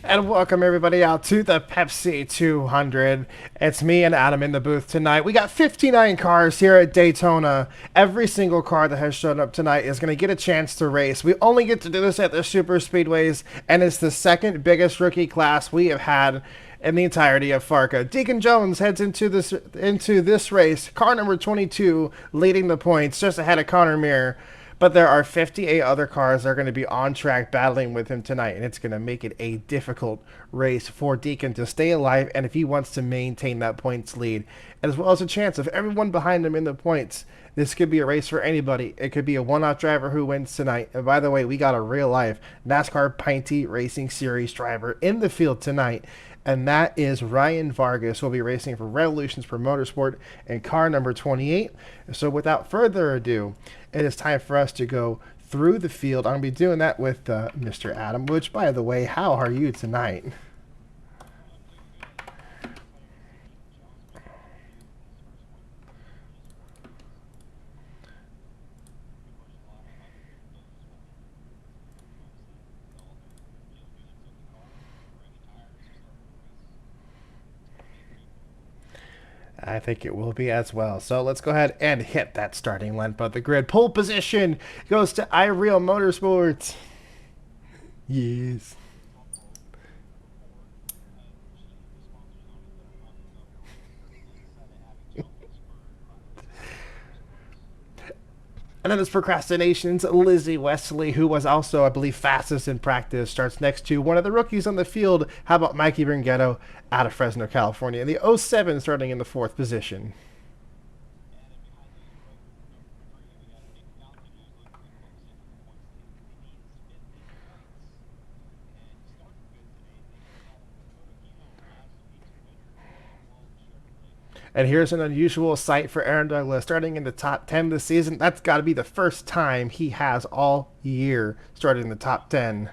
And welcome everybody out to the Pepsi 200. It's me and Adam in the booth tonight. We got 59 cars here at Daytona. Every single car that has shown up tonight is going to get a chance to race. We only get to do this at the super speedways, and it's the second biggest rookie class we have had in the entirety of FARCA. Deacon Jones heads into this race, car number 22, leading the points, just ahead of Connor Meir. But there are 58 other cars that are going to be on track battling with him tonight, and it's going to make it a difficult race for Deacon to stay alive, and if he wants to maintain that points lead, as well as a chance of everyone behind him in the points. This could be a race for anybody. It could be a one-off driver who wins tonight. And by the way, we got a real-life NASCAR Pinty Racing Series driver in the field tonight, and that is Ryan Vargas, who will be racing for Revolutions for Motorsport in car number 28. So without further ado, it is time for us to go through the field. I'm going to be doing that with Mr. Adam, which, by the way, how are you tonight? I think it will be as well. So let's go ahead and hit that starting length of the grid. Pole position goes to iReal Motorsports. Yes. And then there's Procrastinations. Lizzie Wesley, who was also, I believe, fastest in practice, starts next to one of the rookies on the field. How about Mikey Bringetto out of Fresno, California? In the '07 starting in the fourth position. And here's an unusual sight for Aaron Douglas, starting in the top 10 this season. That's got to be the first time he has all year started in the top 10.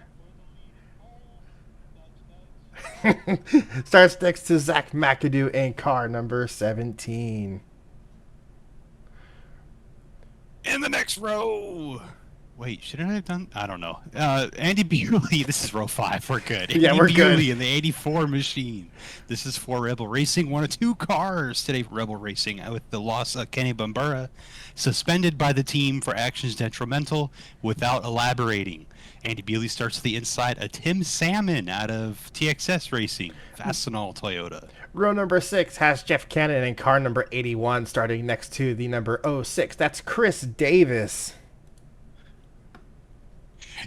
Starts next to Zach McAdoo in car number 17. In the next row. Wait, shouldn't I have done? I don't know. Andy Bewley. This is row 5. We're good. Yeah, Andy we're good. Bewley in the '84 machine. This is for Rebel Racing. One of two cars today for Rebel Racing, with the loss of Kenny Bambura, suspended by the team for actions detrimental without elaborating. Andy Bewley starts to the inside of Tim Salmon out of TXS Racing, Fastenal Toyota. Row number 6 has Jeff Cannon in car number 81, starting next to the number '06. That's Chris Davis.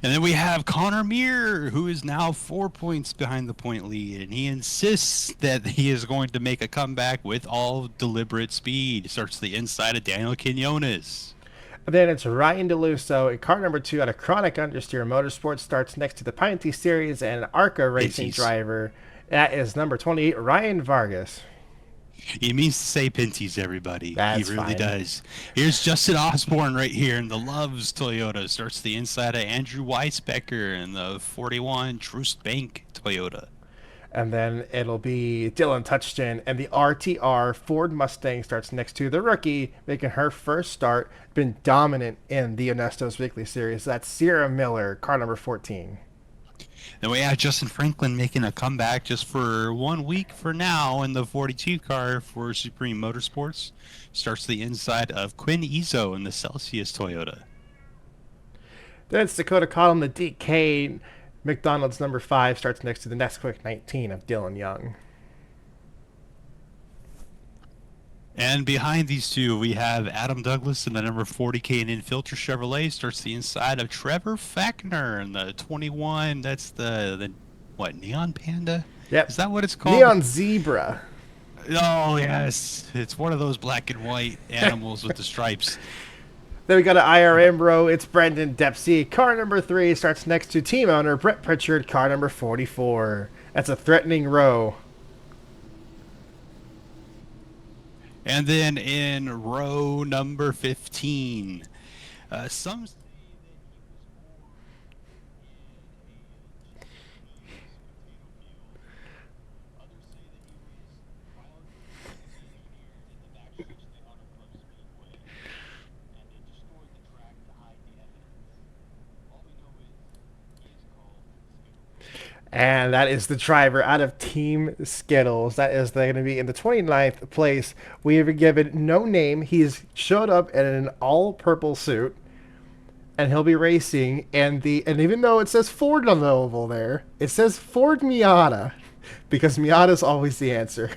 And then we have Connor Meir, who is now 4 points behind the point lead, and he insists that he is going to make a comeback with all deliberate speed. Starts the inside of Daniel Quinones. And then it's Ryan DeLusso in car number 2 out of Chronic Understeer Motorsports, starts next to the Pinty Series and ARCA Racing Pinties. driver. That is number 28, Ryan Vargas. He means to say Pinties, everybody. That's he really fine. does. Here's Justin Osborne right here in the Loves Toyota. Starts the inside of Andrew Weisbecker in the 41 Troost Bank Toyota. And then it'll be Dylan Touchton, and the RTR Ford Mustang starts next to the rookie, making her first start. Been dominant in the Ernesto's Weekly Series. That's Sierra Miller, car number 14. Then we have Justin Franklin making a comeback just for 1 week for now in the 42 car for Supreme Motorsports. Starts the inside of Quinn Izzo in the Celsius Toyota. Then it's Dakota Collin, the DK McDonald's number 5, starts next to the Nesquik 19 of Dylan Young. And behind these two, we have Adam Douglas in the number 40 K&N Filter Chevrolet. Starts the inside of Trevor Fackner in the 21. That's the what, Neon Panda? Yep. Is that what it's called? Neon Zebra. Oh, yes. It's one of those black and white animals with the stripes. Then we got an IRM row. It's Brendan Dempsey. Car number 3 starts next to team owner Brett Pritchard, car number 44. That's a threatening row. And then in row number 15, some And that is the driver out of Team Skittles. That is going to be in the 29th place. We have been given no name. He's showed up in an all purple suit, and he'll be racing. And even though it says Ford on the oval there, it says Ford Miata, because Miata is always the answer.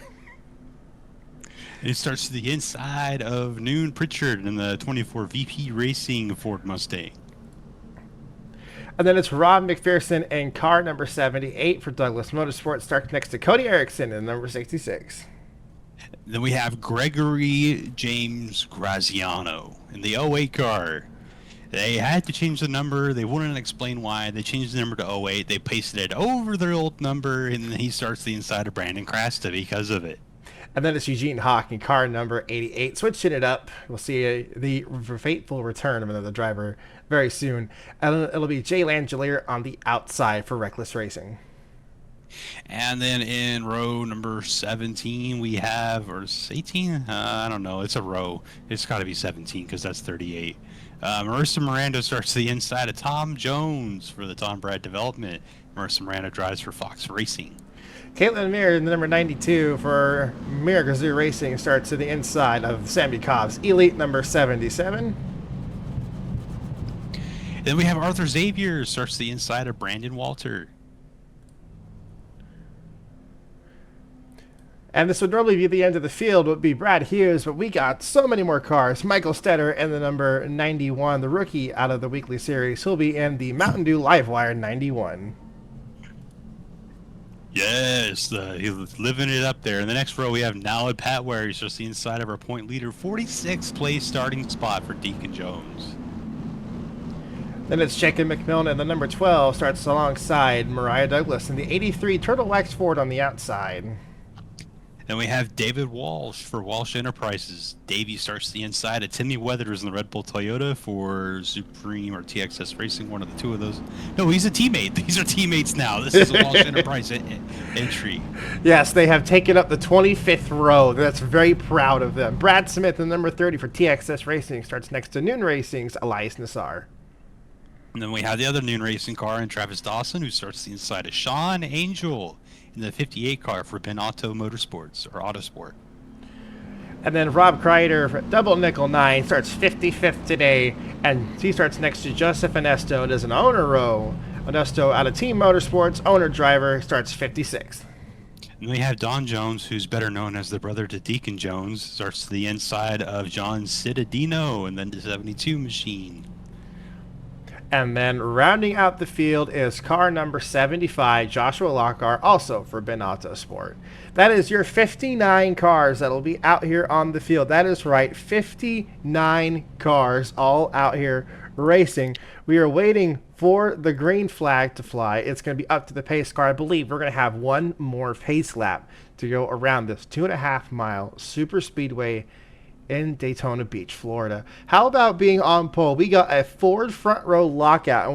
It starts to the inside of Noon Pritchard in the 24 VP Racing Ford Mustang. And then it's Rob McPherson in car number 78 for Douglas Motorsports. Starts next to Cody Erickson in number 66. Then we have Gregory James Graziano in the '08 car. They had to change the number. They wouldn't explain why. They changed the number to '08. They pasted it over their old number, and then he starts the inside of Brandon Crasta because of it. And then it's Eugene Hawk in car number 88, switching it up. We'll see the fateful return of another driver very soon. And it'll be Jay Langelier on the outside for Reckless Racing. And then in row number 17, we have, or 18? I don't know. It's a row. It's got to be 17 because that's 38. Marissa Miranda starts the inside of Tom Jones for the Tom Brad development. Marissa Miranda drives for Fox Racing. Caitlin Mir in the number 92 for Mir Gazoo Racing starts to the inside of Sammy Cobb's Elite number 77. Then we have Arthur Xavier starts the inside of Brandon Walter. And this would normally be the end of the field, would be Brad Hughes, but we got so many more cars. Michael Stetter in the number 91, the rookie out of the weekly series. He'll be in the Mountain Dew Livewire 91. Yes, he's living it up there. In the next row, we have Naled Patware. He's just the inside of our point leader. 46th place starting spot for Deacon Jones. Then it's Jacob McMillan in the number 12, starts alongside Mariah Douglas in the 83 Turtle Wax Ford on the outside. Then we have David Walsh for Walsh Enterprises. Davey starts the inside of Timmy Weathers in the Red Bull Toyota for Supreme or TXS Racing, one of the two of those. No, he's a teammate. These are teammates now. This is a Walsh Enterprise entry. Yes, they have taken up the 25th row. That's very proud of them. Brad Smith in number 30 for TXS Racing starts next to Noon Racing's Elias Nassar. And then we have the other Noon Racing car and Travis Dawson, who starts the inside of Sean Angel in the 58 car for Benotto Motorsports or Autosport. And then Rob Kreider for Double Nickel 9 starts 55th today, and he starts next to Joseph Onesto. It is an owner row. Onesto out of Team Motorsports, owner driver, starts 56th. And we have Don Jones, who's better known as the brother to Deacon Jones, starts to the inside of John Cittadino and then the 72 machine. And then rounding out the field is car number 75, Joshua Lockhart, also for Benotto Sport. That is your 59 cars that will be out here on the field. That is right, 59 cars all out here racing. We are waiting for the green flag to fly. It's going to be up to the pace car. I believe we're going to have one more pace lap to go around this 2.5 mile super speedway in Daytona Beach, Florida. How about being on pole? We got a Ford front row lockout,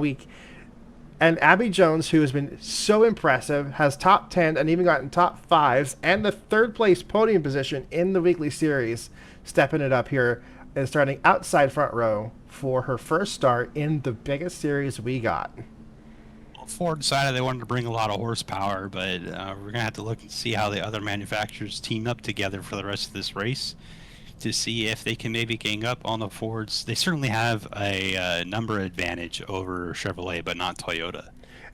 and Abby Jones, who has been so impressive, has top 10 and even gotten top 5s and the third place podium position in the weekly series, stepping it up here and starting outside front row for her first start in the biggest series we got. Ford decided they wanted to bring a lot of horsepower, but we're going to have to look and see how the other manufacturers team up together for the rest of this race to see if they can maybe gang up on the Fords. They certainly have a number advantage over Chevrolet, but not Toyota.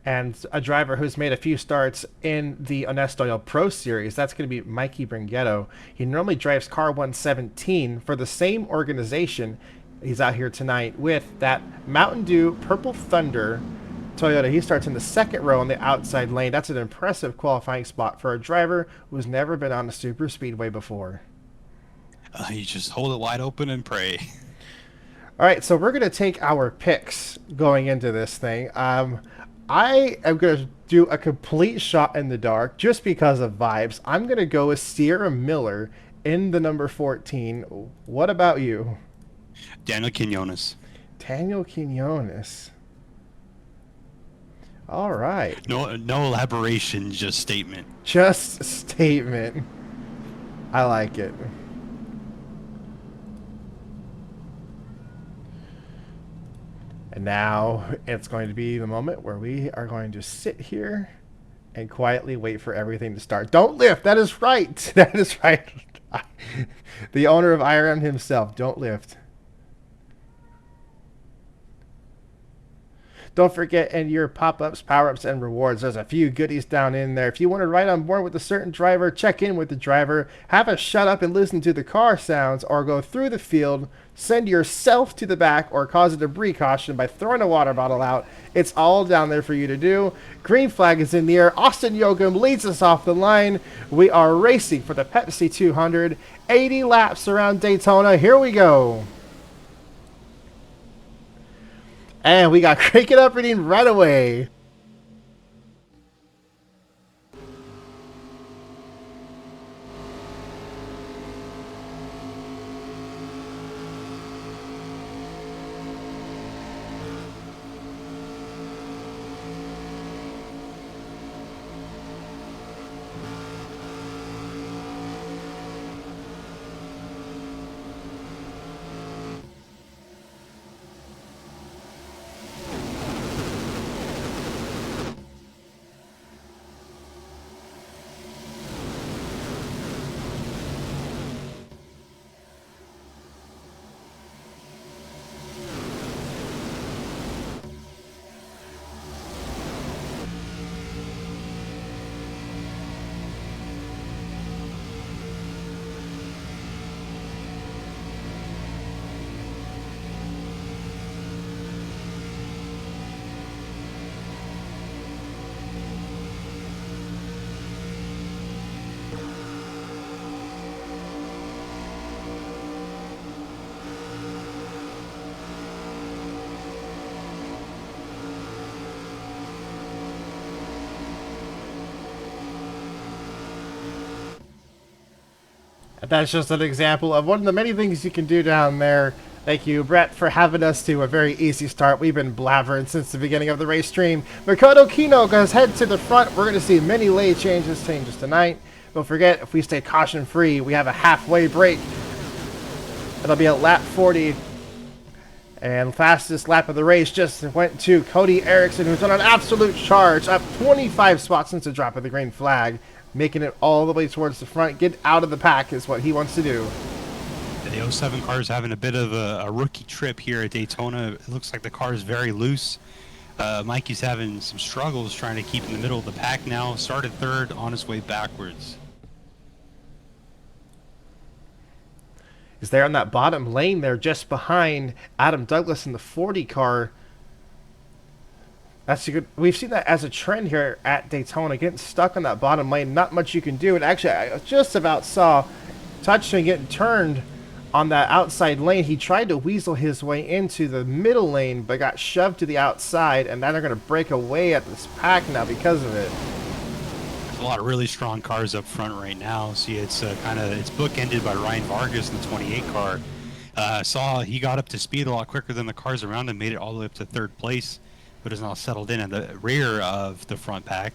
And a driver who's made a few starts in the Onesto Pro Series, that's going to be Mikey Bringetto. He normally drives car 117 for the same organization. He's out here tonight with that Mountain Dew Purple Thunder Toyota. He starts in the second row on the outside lane. That's an impressive qualifying spot for a driver who's never been on a super speedway before. You just hold it wide open and pray. All right, so we're going to take our picks going into this thing. I am going to do a complete shot in the dark just because of vibes. I'm going to go with Sierra Miller in the number 14. What about you? Daniel Quinones. Daniel Quinones. All right. No elaboration, just statement. Just statement. I like it. And now it's going to be the moment where we are going to sit here and quietly wait for everything to start. Don't lift. That is right. That is right. The owner of IRM himself. Don't lift. Don't forget in your pop-ups, power-ups, and rewards, there's a few goodies down in there. If you want to ride on board with a certain driver, check in with the driver, have us shut up and listen to the car sounds, or go through the field, send yourself to the back, or cause a debris caution by throwing a water bottle out. It's all down there for you to do. Green flag is in the air. Austin Yogum leads us off the line. We are racing for the Pepsi 200. 80 laps around Daytona. Here we go. And we got Crank It Up reading right away. That's just an example of one of the many things you can do down there. Thank you, Brett, for having us to a very easy start. We've been blabbering since the beginning of the race stream. Makoto Kino goes head to the front. We're going to see many lane changes tonight. Don't forget, if we stay caution-free, we have a halfway break. It'll be at lap 40. And fastest lap of the race just went to Cody Erickson, who's on an absolute charge, up 25 spots since the drop of the green flag, making it all the way towards the front. Get out of the pack is what he wants to do. The 07 car is having a bit of a rookie trip here at Daytona. It looks like the car is very loose. Mikey's having some struggles trying to keep in the middle of the pack now. Started third, on his way backwards. Is there on that bottom lane there, just behind Adam Douglas in the 40 car. That's a good. We've seen that as a trend here at Daytona, getting stuck on that bottom lane. Not much you can do. And actually, I just about saw Touchdown getting turned on that outside lane. He tried to weasel his way into the middle lane, but got shoved to the outside. And now they're going to break away at this pack now because of it. There's a lot of really strong cars up front right now. See, it's it's bookended by Ryan Vargas in the 28 car. Saw he got up to speed a lot quicker than the cars around him, made it all the way up to third place, but is now settled in at the rear of the front pack.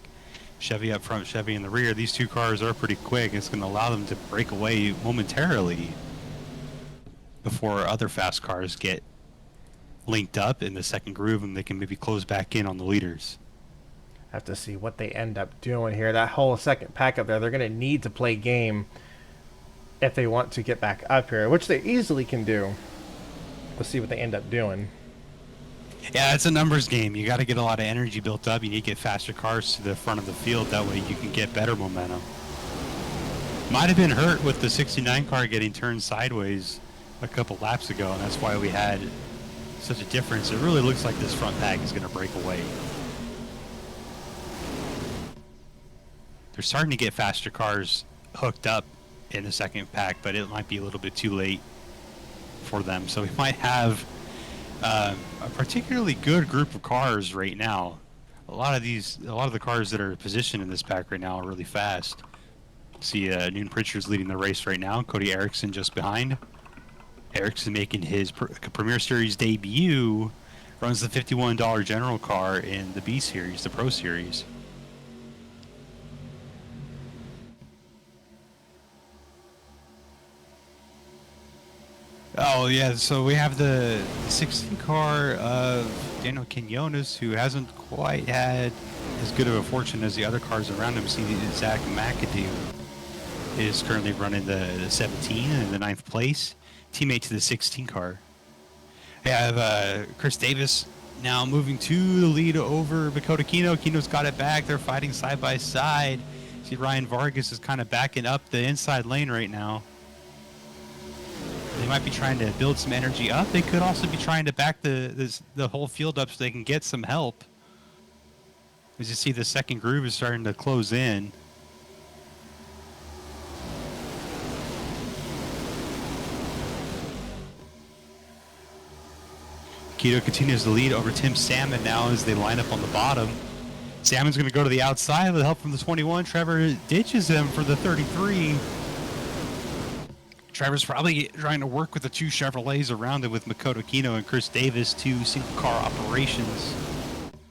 Chevy up front, Chevy in the rear. These two cars are pretty quick. It's going to allow them to break away momentarily before other fast cars get linked up in the second groove and they can maybe close back in on the leaders. Have to see what they end up doing here. That whole second pack up there, they're going to need to play game if they want to get back up here, which they easily can do. We'll see what they end up doing. Yeah, it's a numbers game. You got to get a lot of energy built up. You need to get faster cars to the front of the field. That way you can get better momentum. Might have been hurt with the 69 car getting turned sideways a couple laps ago, and that's why we had such a difference. It really looks like this front pack is going to break away. They're starting to get faster cars hooked up in the second pack, but it might be a little bit too late for them. So we might have a particularly good group of cars right now. A lot of the cars that are positioned in this pack right now are really fast. See, Noon Pritchard's leading the race right now. Cody Erickson just behind. Erickson making his Premier Series debut. Runs the $51 General car in the B Series, the Pro Series. Oh yeah, so we have the 16 car of Daniel Quinones, who hasn't quite had as good of a fortune as the other cars around him. See, Zach McAdoo is currently running the 17 in the 9th place, teammate to the 16 car. I have Chris Davis now moving to the lead over Makoto Kino. Kino's got it back. They're fighting side by side. See, Ryan Vargas is kind of backing up the inside lane right now. They might be trying to build some energy up. They could also be trying to back the whole field up so they can get some help. As you see, the second groove is starting to close in. Keto continues to lead over Tim Salmon now as they line up on the bottom. Salmon's going to go to the outside with help from the 21. Trevor ditches him for the 33. Trevor's probably trying to work with the two Chevrolets around him with Makoto Kino and Chris Davis, two single-car operations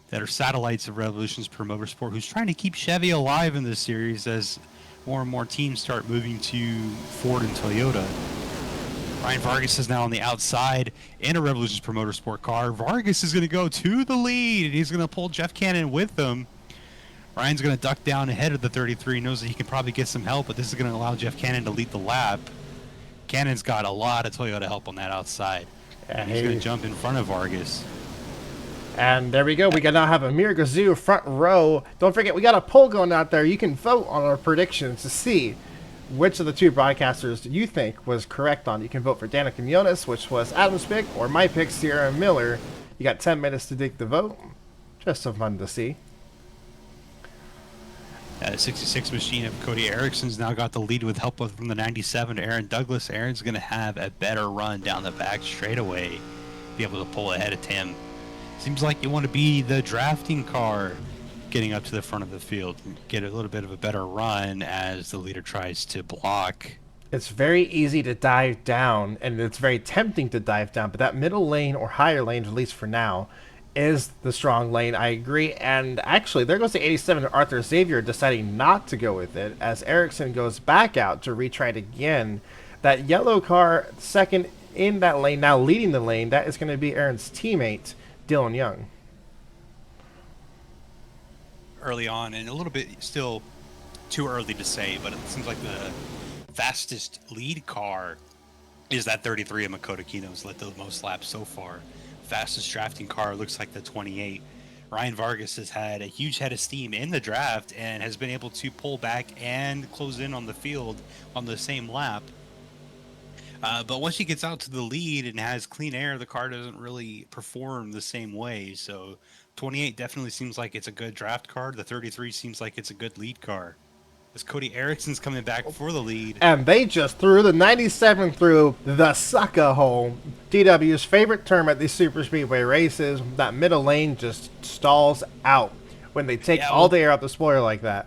that are satellites of Revolution's Pro Motorsport, who's trying to keep Chevy alive in this series as more and more teams start moving to Ford and Toyota. Ryan Vargas is now on the outside in a Revolution's Pro Motorsport car. Vargas is going to go to the lead, and he's going to pull Jeff Cannon with him. Ryan's going to duck down ahead of the 33, knows that he can probably get some help, but this is going to allow Jeff Cannon to lead the lap. Cannon's got a lot of Toyota help on that outside. And he's going to jump in front of Vargas. And there we go. We now have Amir Gazoo front row. Don't forget, we got a poll going out there. You can vote on our predictions to see which of the two broadcasters you think was correct on. You can vote for Dana Quinones, which was Adam's pick, or my pick, Sierra Miller. You got 10 minutes to dig the vote. Just so fun to see. 66 machine of Cody Erickson's now got the lead with help from the 97 to Aaron Douglas. Aaron's going to have a better run down the back straightaway, be able to pull ahead of Tim. Seems like you want to be the drafting car getting up to the front of the field and get a little bit of a better run as the leader tries to block. It's very easy to dive down, and it's very tempting to dive down, but that middle lane or higher lane, at least for now, is the strong lane. I agree. And actually, there goes the 87 Arthur Xavier deciding not to go with it as Ericsson goes back out to retry it again. That yellow car second in that lane, now leading the lane, that is going to be Aaron's teammate, Dylan Young. Early on, and a little bit still too early to say, but it seems like the fastest lead car is that 33 of Makoto Kino's, led the most laps so far. Fastest drafting car looks like the 28. Ryan Vargas has had a huge head of steam in the draft and has been able to pull back and close in on the field on the same lap. But once he gets out to the lead and has clean air, the car doesn't really perform the same way. So 28 definitely seems like it's a good draft car. The 33 seems like it's a good lead car. As Cody Erickson's coming back for the lead. And they just threw the 97 through the sucker hole. DW's favorite term at these super speedway races. That middle lane just stalls out when they take all the air out the spoiler like that.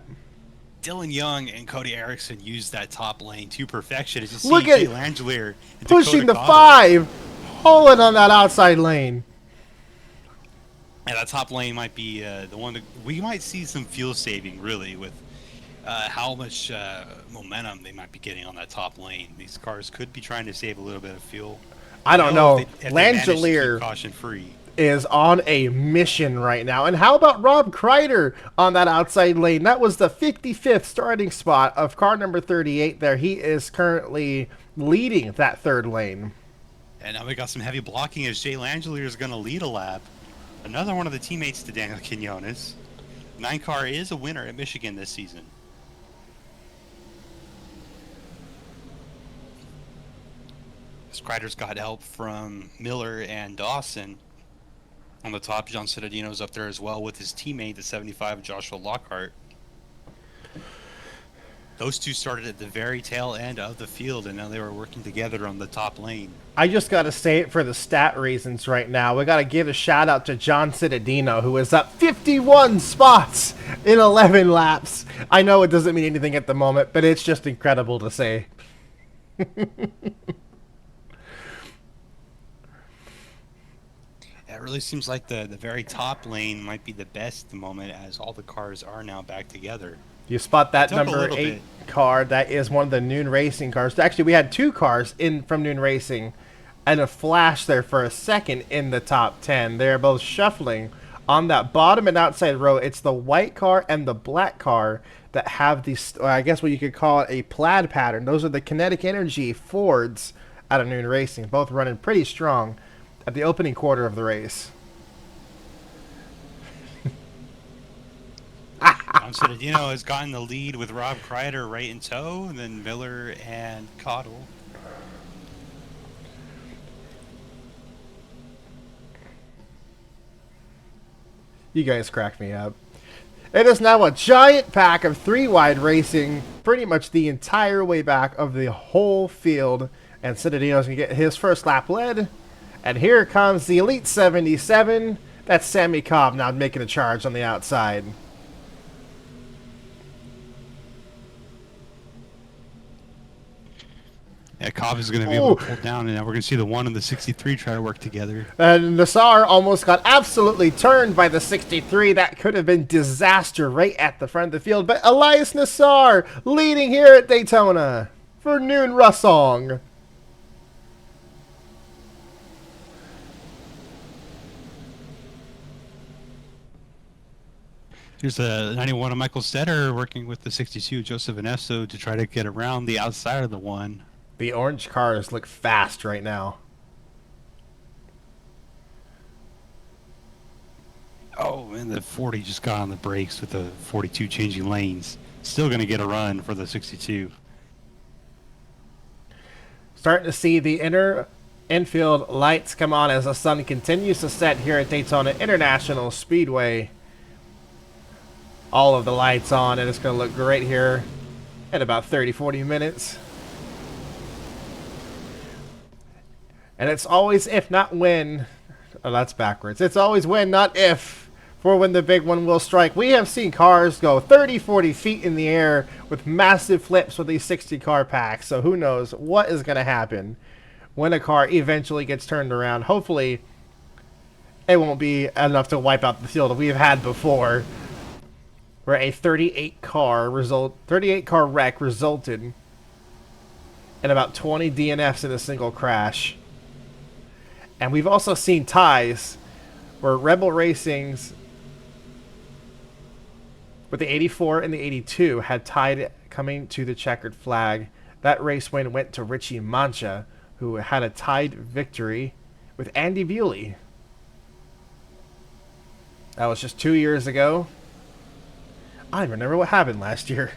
Dylan Young and Cody Erickson used that top lane to perfection. As you see, look at Langelier pushing the 5, hauling on that outside lane. And that top lane might be the one that we might see some fuel saving, really, with how much momentum they might be getting on that top lane. These cars could be trying to save a little bit of fuel. I don't know. If Langelier caution free is on a mission right now. And how about Rob Kreider on that outside lane? That was the 55th starting spot of car number 38 there. He is currently leading that third lane. And now we got some heavy blocking as Jay Langelier is going to lead a lap. Another one of the teammates to Daniel Quinones. 9 car is a winner at Michigan this season. Kreider's got help from Miller and Dawson. On the top, John Cittadino's up there as well with his teammate, the 75, Joshua Lockhart. Those two started at the very tail end of the field, and now they were working together on the top lane. I just got to say it for the stat reasons right now. We got to give a shout out to John Cittadino, who is up 51 spots in 11 laps. I know it doesn't mean anything at the moment, but it's just incredible to say. It really seems like the very top lane might be the best at the moment, as all the cars are now back together. You spot that number 8 car. That is one of the Noon Racing cars. Actually, we had 2 cars in from Noon Racing and a flash there for a second in the top 10. They're both shuffling On that bottom and outside row, it's the white car and the black car that have these, I guess what you could call it, a plaid pattern. Those are the kinetic energy Fords out of Noon Racing, both running pretty strong at the opening quarter of the race. Don Citadino has gotten the lead with Rob Kreider right in tow, and then Miller and Cottle. You guys crack me up. It is now a giant pack of 3-wide racing, pretty much the entire way back of the whole field. And Citadino's going to get his first lap led. And here comes the Elite 77. That's Sammy Cobb now making a charge on the outside. Yeah, Cobb is going to be able to pull down, and now we're going to see the 1 and the 63 try to work together. And Nassar almost got absolutely turned by the 63. That could have been disaster right at the front of the field. But Elias Nassar leading here at Daytona for Noon Russong. Here's the 91 of Michael Stetter working with the 62 Joseph Vanesso to try to get around the outside of the 1. The orange cars look fast right now. Oh, and the 40 just got on the brakes with the 42 changing lanes. Still going to get a run for the 62. Starting to see the infield lights come on as the sun continues to set here at Daytona International Speedway. All of the lights on, and it's going to look great here in about 30-40 minutes. And it's always if, not when. Oh, that's backwards. It's always when, not if, for when the big one will strike. We have seen cars go 30-40 feet in the air with massive flips with these 60-car packs. So who knows what is going to happen when a car eventually gets turned around. Hopefully, it won't be enough to wipe out the field that we've had before, where a 38-car wreck resulted in about 20 DNFs in a single crash. And we've also seen ties where Rebel Racing's with the 84 and the 82 had tied coming to the checkered flag. That race win went to Richie Mancha, who had a tied victory with Andy Bewley. That was just 2 years ago. I don't even remember what happened last year.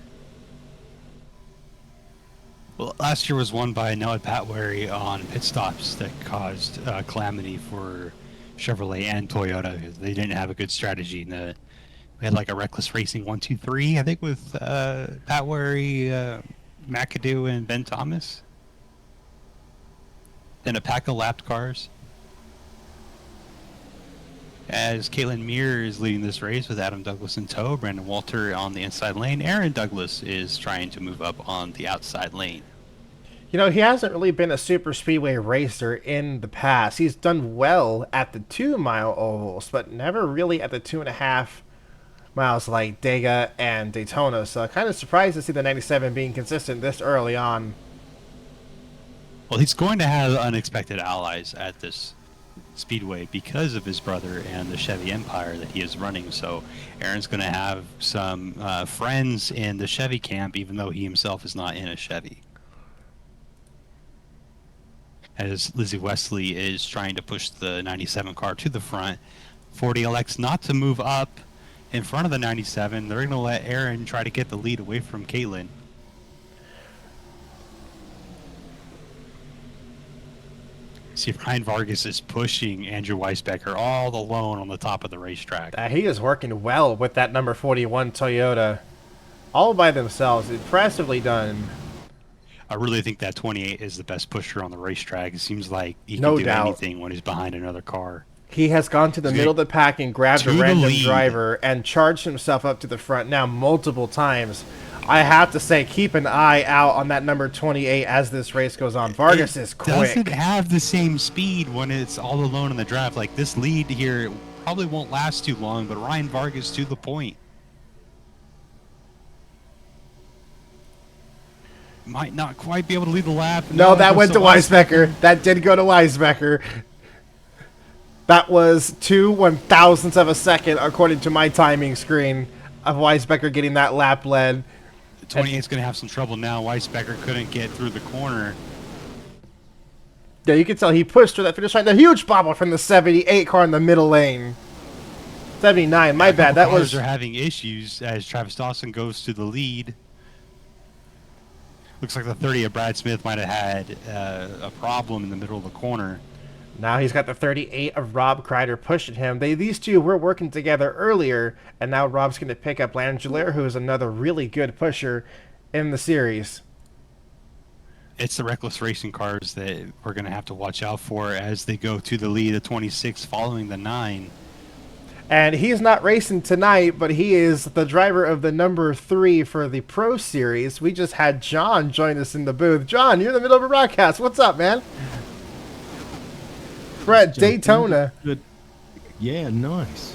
Well, last year was won by Noah Patwary on pit stops that caused calamity for Chevrolet and Toyota because they didn't have a good strategy. We had like a reckless racing 1-2-3, I think, with Patwary, McAdoo, and Ben Thomas. Then a pack of lapped cars. As Caitlin Muir is leading this race with Adam Douglas in tow, Brandon Walter on the inside lane. Aaron Douglas is trying to move up on the outside lane. You know, he hasn't really been a super speedway racer in the past. He's done well at the 2-mile ovals, but never really at the 2.5 miles like Dega and Daytona. So kind of surprised to see the 97 being consistent this early on. Well, he's going to have unexpected allies at this Speedway because of his brother and the Chevy Empire that he is running. So Aaron's going to have some friends in the Chevy camp, even though he himself is not in a Chevy. As Lizzie Wesley is trying to push the 97 car to the front, 40 elects not to move up in front of the 97. They're going to let Aaron try to get the lead away from Caitlin. See, Ryan Vargas is pushing Andrew Weisbecker all alone on the top of the racetrack. He is working well with that number 41 Toyota. All by themselves. Impressively done. I really think that 28 is the best pusher on the racetrack. It seems like he can do anything when he's behind another car. He has gone to the middle of the pack and grabbed a random driver and charged himself up to the front now multiple times. I have to say, keep an eye out on that number 28 as this race goes on. Vargas is quick. It doesn't have the same speed when it's all alone in the draft. Like, this lead here probably won't last too long, but Ryan Vargas to the point. Might not quite be able to lead the lap. No, that went to Weisbecker. That did go to Weisbecker. That was 2/1000ths of a second, according to my timing screen, of Weisbecker getting that lap lead. 28's going to have some trouble now. Weisbecker couldn't get through the corner. Yeah, you can tell he pushed through that finish line. The huge bobble from the 78 car in the middle lane. 79, my bad. That was. Cars are having issues as Travis Dawson goes to the lead. Looks like the 30 of Brad Smith might have had a problem in the middle of the corner. Now he's got the 38 of Rob Kreider pushing him. These two were working together earlier, and now Rob's going to pick up Langelier, who is another really good pusher in the series. It's the reckless racing cars that we're going to have to watch out for as they go to the lead of 26 following the 9. And he's not racing tonight, but he is the driver of the number 3 for the Pro Series. We just had John join us in the booth. John, you're in the middle of a broadcast. What's up, man? We're at Daytona. Good. Yeah, nice.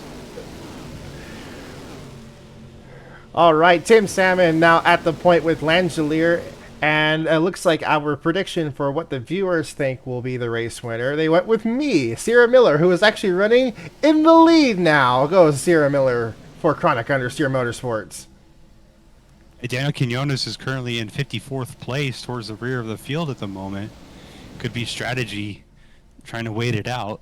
All right, Tim Salmon now at the point with Langelier. And it looks like our prediction for what the viewers think will be the race winner. They went with me, Sierra Miller, who is actually running in the lead now. Goes Sierra Miller for Chronic Understeer Motorsports. Daniel Quinones is currently in 54th place towards the rear of the field at the moment. Could be strategy, trying to wait it out.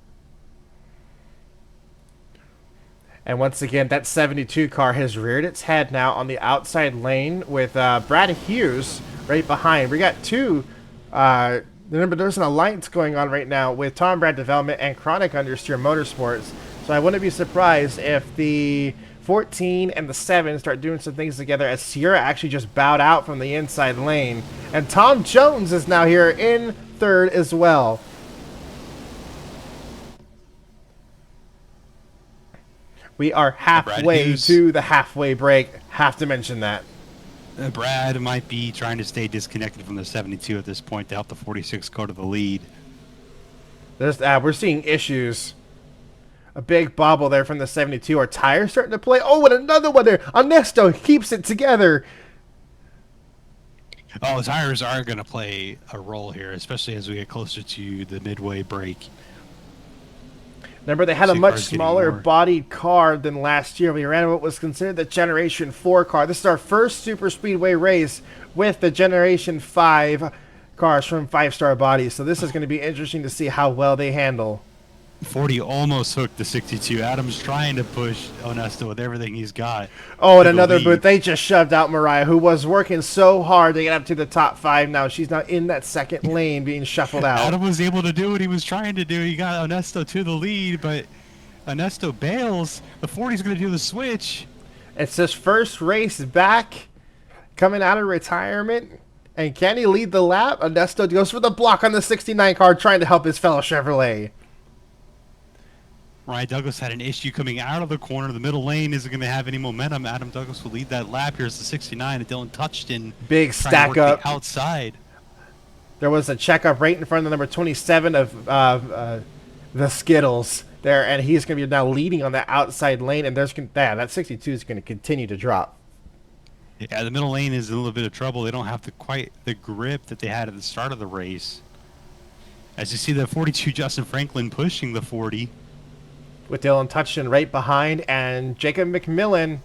And once again, that 72 car has reared its head now on the outside lane with Brad Hughes right behind. We got two. Remember, there's an alliance going on right now with Tom Brad Development and Chronic Understeer Motorsports. So I wouldn't be surprised if the 14 and the 7 start doing some things together as Sierra actually just bowed out from the inside lane. And Tom Jones is now here in third as well. We are halfway to the halfway break. Have to mention that. Brad might be trying to stay disconnected from the 72 at this point to help the 46 go to the lead. We're seeing issues. A big bobble there from the 72. Our tires starting to play. Oh, and another one there. Ernesto keeps it together. Oh, tires are going to play a role here, especially as we get closer to the midway break. Remember, they had a much smaller bodied car than last year. We ran what was considered the Generation 4 car. This is our first super speedway race with the Generation 5 cars from 5-star bodies. So this is going to be interesting to see how well they handle. 40 almost hooked the 62. Adam's trying to push Ernesto with everything he's got. Oh, and another boot. They just shoved out Mariah, who was working so hard to get up to the top 5 now. She's now in that second lane being shuffled out. Adam was able to do what he was trying to do. He got Ernesto to the lead, but Ernesto bails. The 40's going to do the switch. It's his first race back coming out of retirement. And can he lead the lap? Ernesto goes for the block on the 69 car, trying to help his fellow Chevrolet. Ryan Douglas had an issue coming out of the corner. The middle lane isn't going to have any momentum. Adam Douglas will lead that lap. Here's the 69, and Dylan Touchton. Big stack up. Outside. There was a checkup right in front of the number 27 of the Skittles there, and he's going to be now leading on the outside lane, and that 62 is going to continue to drop. Yeah, the middle lane is in a little bit of trouble. They don't have quite the grip that they had at the start of the race. As you see the 42 Justin Franklin pushing the 40. With Dylan Touchton right behind, and Jacob McMillan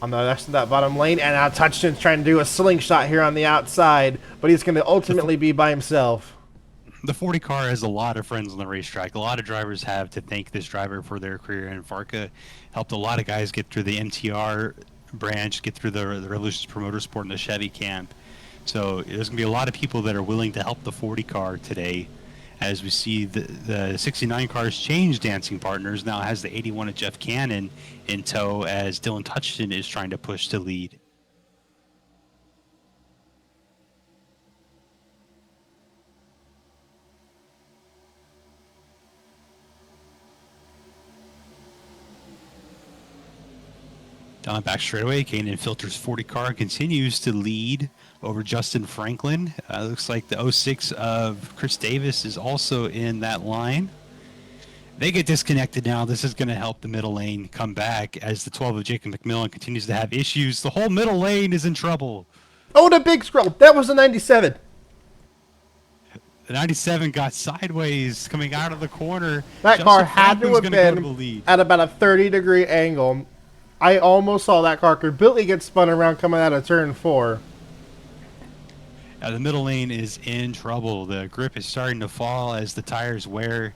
on the rest of that bottom lane. And now Touchton's trying to do a slingshot here on the outside, but he's going to ultimately be by himself. The 40 car has a lot of friends on the racetrack. A lot of drivers have to thank this driver for their career, and FARCA helped a lot of guys get through the MTR branch, get through the Revolutions Promoter Sport and the Chevy camp. So there's going to be a lot of people that are willing to help the 40 car today. As we see the 69 cars change dancing partners, now has the 81 of Jeff Cannon in tow as Dylan Touchton is trying to push to lead. Down back straightaway, Cannon Filters 40 car continues to lead over Justin Franklin. Looks like the 06 of Chris Davis is also in that line. They get disconnected now. This is going to help the middle lane come back as the 12 of Jacob McMillan continues to have issues. The whole middle lane is in trouble. Oh, the big scroll. That was the 97. The 97 got sideways coming out of the corner. That Justin car had to Franklin's have gonna go to been the lead. at about a 30-degree angle. I almost saw that car completely get spun around coming out of turn 4. The middle lane is in trouble. The grip is starting to fall as the tires wear.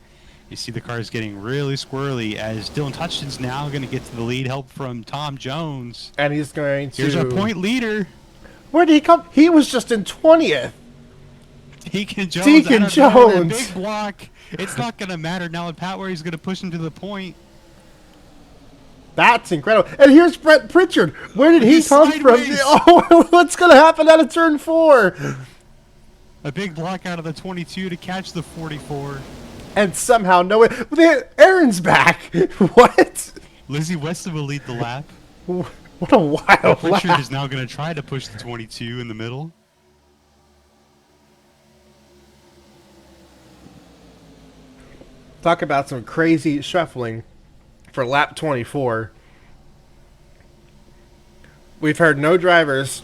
You see the cars getting really squirrely as Dylan Touchton's now going to get to the lead. Help from Tom Jones. And he's going to... Here's our point leader. Where did he come? He was just in 20th. Deacon Jones. Deacon out of nowhere, Jones. big block. It's not going to matter now that Pat where he's going to push him to the point. That's incredible. And here's Brett Pritchard. Where did he He's come sideways. from? Oh, what's going to happen out of turn 4? A big block out of the 22 to catch the 44. And somehow, no way. Aaron's back. What? Lizzie Weston will lead the lap. What a wild Pritchard lap. is now going to try to push the 22 in the middle. Talk about some crazy shuffling for lap 24. We've heard no drivers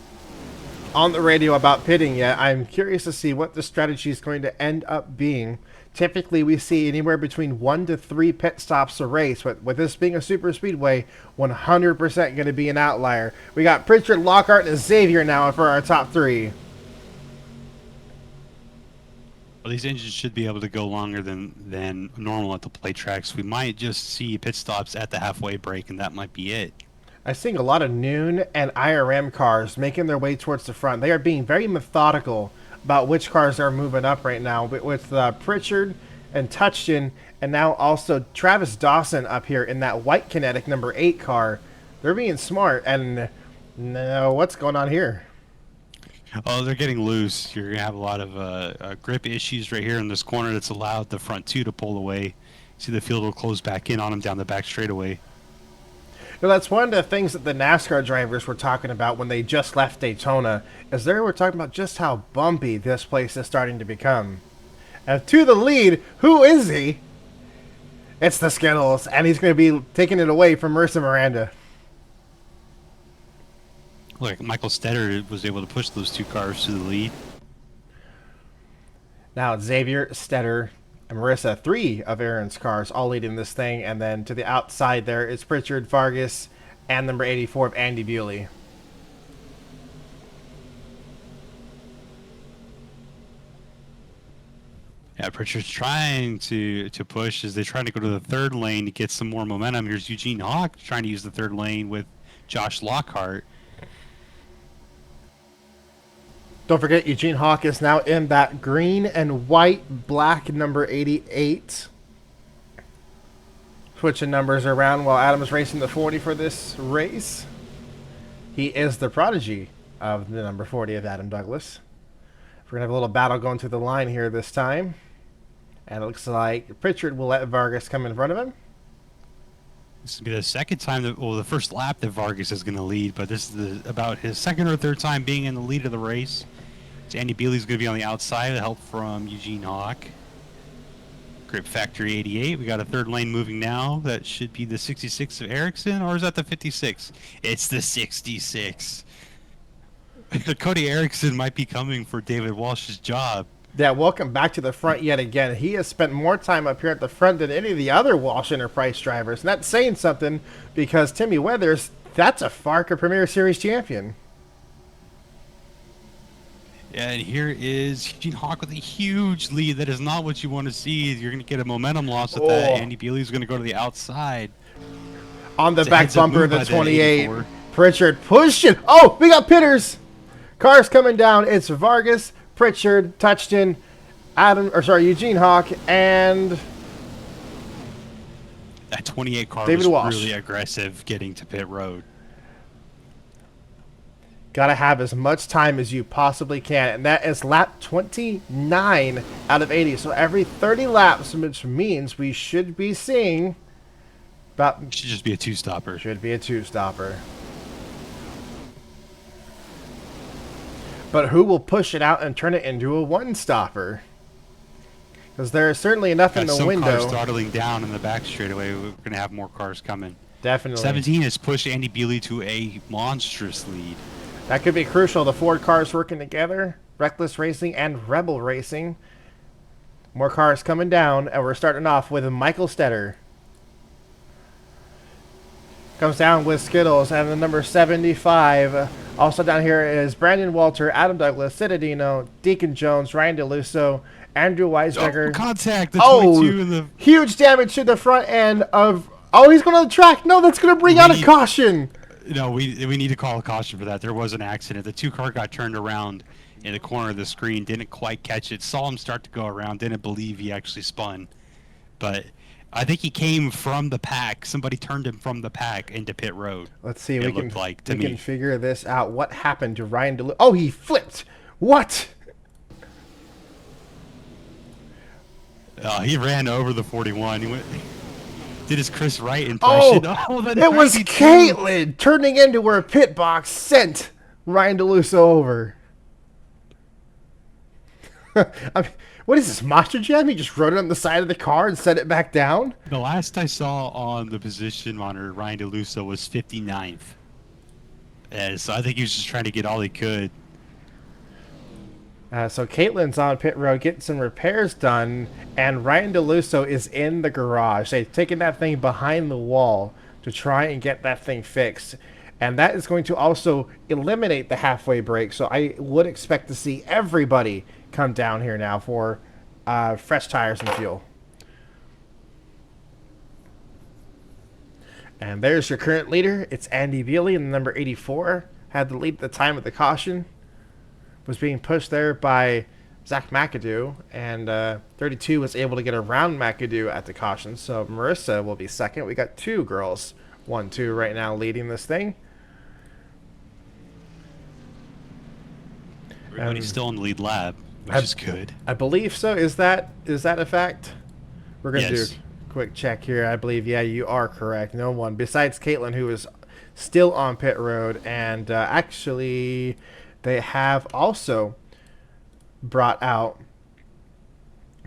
on the radio about pitting yet. I'm curious to see what the strategy is going to end up being. Typically, we see anywhere between 1 to 3 pit stops a race, but with this being a super speedway, 100% going to be an outlier. We got Pritchard, Lockhart, and Xavier now for our top 3. Well, these engines should be able to go longer than normal at the plate tracks. We might just see pit stops at the halfway break, and that might be it. I'm seeing a lot of Noon and IRM cars making their way towards the front. They are being very methodical about which cars are moving up right now. With Pritchard and Touchton, and now also Travis Dawson up here in that white Kinetic number 8 car. They're being smart. And no, what's going on here? Oh, they're getting loose. You're going to have a lot of grip issues right here in this corner that's allowed the front 2 to pull away. See the field will close back in on them down the back straightaway. Now, that's one of the things that the NASCAR drivers were talking about when they just left Daytona, is they were talking about just how bumpy this place is starting to become. And to the lead, who is he? It's the Skittles, and he's going to be taking it away from Marissa Miranda. Look, Michael Stetter was able to push those 2 cars to the lead. Now it's Xavier, Stetter, and Marissa, 3 of Aaron's cars, all leading this thing. And then to the outside there is Pritchard, Vargas, and number 84 of Andy Bewley. Yeah, Pritchard's trying to push as they're trying to go to the 3rd lane to get some more momentum. Here's Eugene Hawk trying to use the 3rd lane with Josh Lockhart. Don't forget, Eugene Hawk is now in that green and white black number 88. Switching numbers around while Adam's racing the 40 for this race. He is the prodigy of the number 40 of Adam Douglas. We're going to have a little battle going through the line here this time. And it looks like Pritchard will let Vargas come in front of him. This will be the second time the first lap that Vargas is going to lead, but this is about his 2nd or 3rd time being in the lead of the race. So Andy Bewley's going to be on the outside with help from Eugene Hawk. Grip Factory 88. We got a 3rd lane moving now. That should be the 66 of Erickson, or is that the 56? It's the 66. Cody Erickson might be coming for David Walsh's job. Yeah, welcome back to the front yet again. He has spent more time up here at the front than any of the other Walsh Enterprise drivers. And that's saying something because Timmy Weathers, that's a FARCA Premier Series champion. Yeah, and here is Eugene Hawk with a huge lead. That is not what you want to see. You're going to get a momentum loss with that. Andy Bewley's going to go to the outside. On the It's a back heads-up bumper of move the by that 28. 84. Pritchard pushing. Oh, we got pitters. Cars coming down. It's Vargas, Pritchard, Touchton, Eugene Hawk, and That 28 car David was Walsh. really aggressive getting to pit road. got to have as much time as you possibly can. And that is lap 29 out of 80. So every 30 laps, which means we should be seeing about... Should just be a 2-stopper. Should be a 2-stopper. But who will push it out and turn it into a 1-stopper? Because there is certainly enough in the some window. cars throttling down in the back straightaway. We're going to have more cars coming. Definitely. 17 has pushed Andy Bewley to a monstrous lead. That could be crucial. The Ford cars working together. Reckless Racing and Rebel Racing. More cars coming down, and we're starting off with Michael Stetter. Comes down with Skittles, and the number 75. Also down here is Brandon Walter, Adam Douglas, Citadino, Deacon Jones, Ryan DeLusso, Andrew Oh, Weisberger. contact! The Oh, 22 and the... huge damage to the front end of... Oh, he's going on the track. No, that's going to bring out a caution. No, we need to call a caution for that. There was an accident. The 2 car got turned around in the corner of the screen, didn't quite catch it, saw him start to go around, didn't believe he actually spun. But I think he came from the pack. Somebody turned him from the pack into pit road. Let's see. It We looked can like to we me. can figure this out. What happened to Ryan DeLusso? Oh, he flipped. What? He ran over the 41. He went, did his Chris Wright impression. Oh, The it was 92. Caitlin turning into her pit box sent Ryan DeLusso over. I mean, what is this, Monster Jam? He just wrote it on the side of the car and set it back down? The last I saw on the position monitor, Ryan DeLusso was 59th. So I think he was just trying to get all he could. So Caitlin's on pit road getting some repairs done, and Ryan DeLusso is in the garage. They've taken that thing behind the wall to try and get that thing fixed. And that is going to also eliminate the halfway break. So I would expect to see everybody come down here now for fresh tires and fuel. And there's your current leader. It's Andy Bealey in the number 84. Had the lead at the time of the caution. Was being pushed there by Zach McAdoo. And 32 was able to get around McAdoo at the caution. So Marissa will be second. We got 2 girls. 1-2 right now leading this thing. Everybody's still in the lead lap, which is good. I believe so. Is that a fact? We're going to Yes. do a quick check here. I believe, yeah, you are correct. No one besides Caitlin, who is still on pit road. And actually, they have also brought out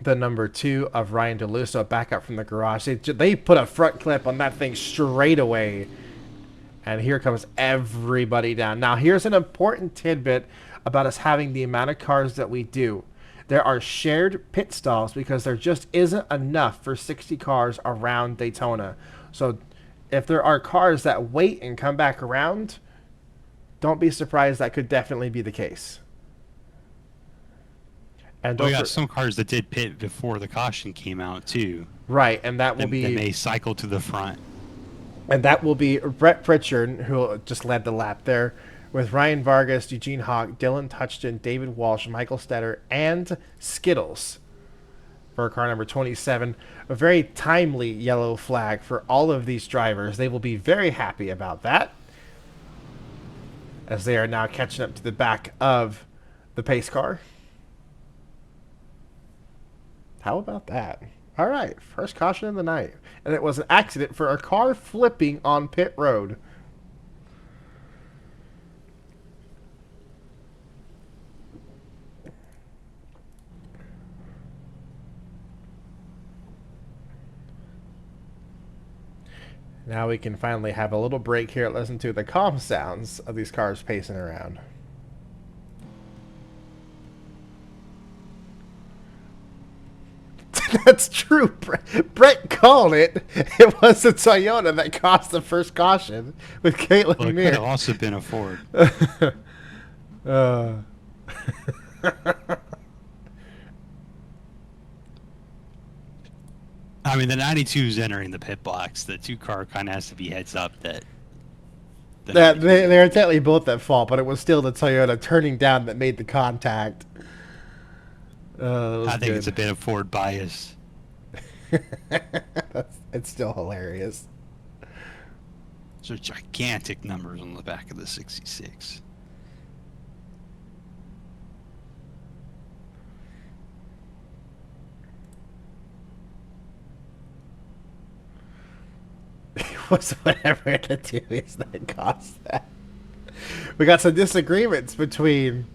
the number 2 of Ryan DeLusso back up from the garage. They put a front clip on that thing straight away. And here comes everybody down. Now, here's an important tidbit about us having the amount of cars that we do. There are shared pit stalls because there just isn't enough for 60 cars around Daytona. So if there are cars that wait and come back around, don't be surprised. That could definitely be the case. And We got some cars that did pit before the caution came out, too. right, and that will And be... they cycle to the front. And that will be Brett Pritchard, who just led the lap there, with Ryan Vargas, Eugene Hawk, Dylan Touchton, David Walsh, Michael Stetter, and Skittles for car number 27. A very timely yellow flag for all of these drivers. They will be very happy about that, as they are now catching up to the back of the pace car. How about that? All right, first caution of the night. And it was an accident for a car flipping on pit road. Now we can finally have a little break here and listen to the calm sounds of these cars pacing around. That's true. Brett called it. It was a Toyota that cost the first caution with Caitlin Well, it could Mears. have also been a Ford. I mean, the 92 is entering the pit box. The 2 car kind of has to be heads up that... They're technically both at fault, but it was still the Toyota turning down that made the contact. I think it's a bit of Ford bias. It's still hilarious. Those are gigantic numbers on the back of the 66. What's whatever we're gonna do is that cost that. We got some disagreements between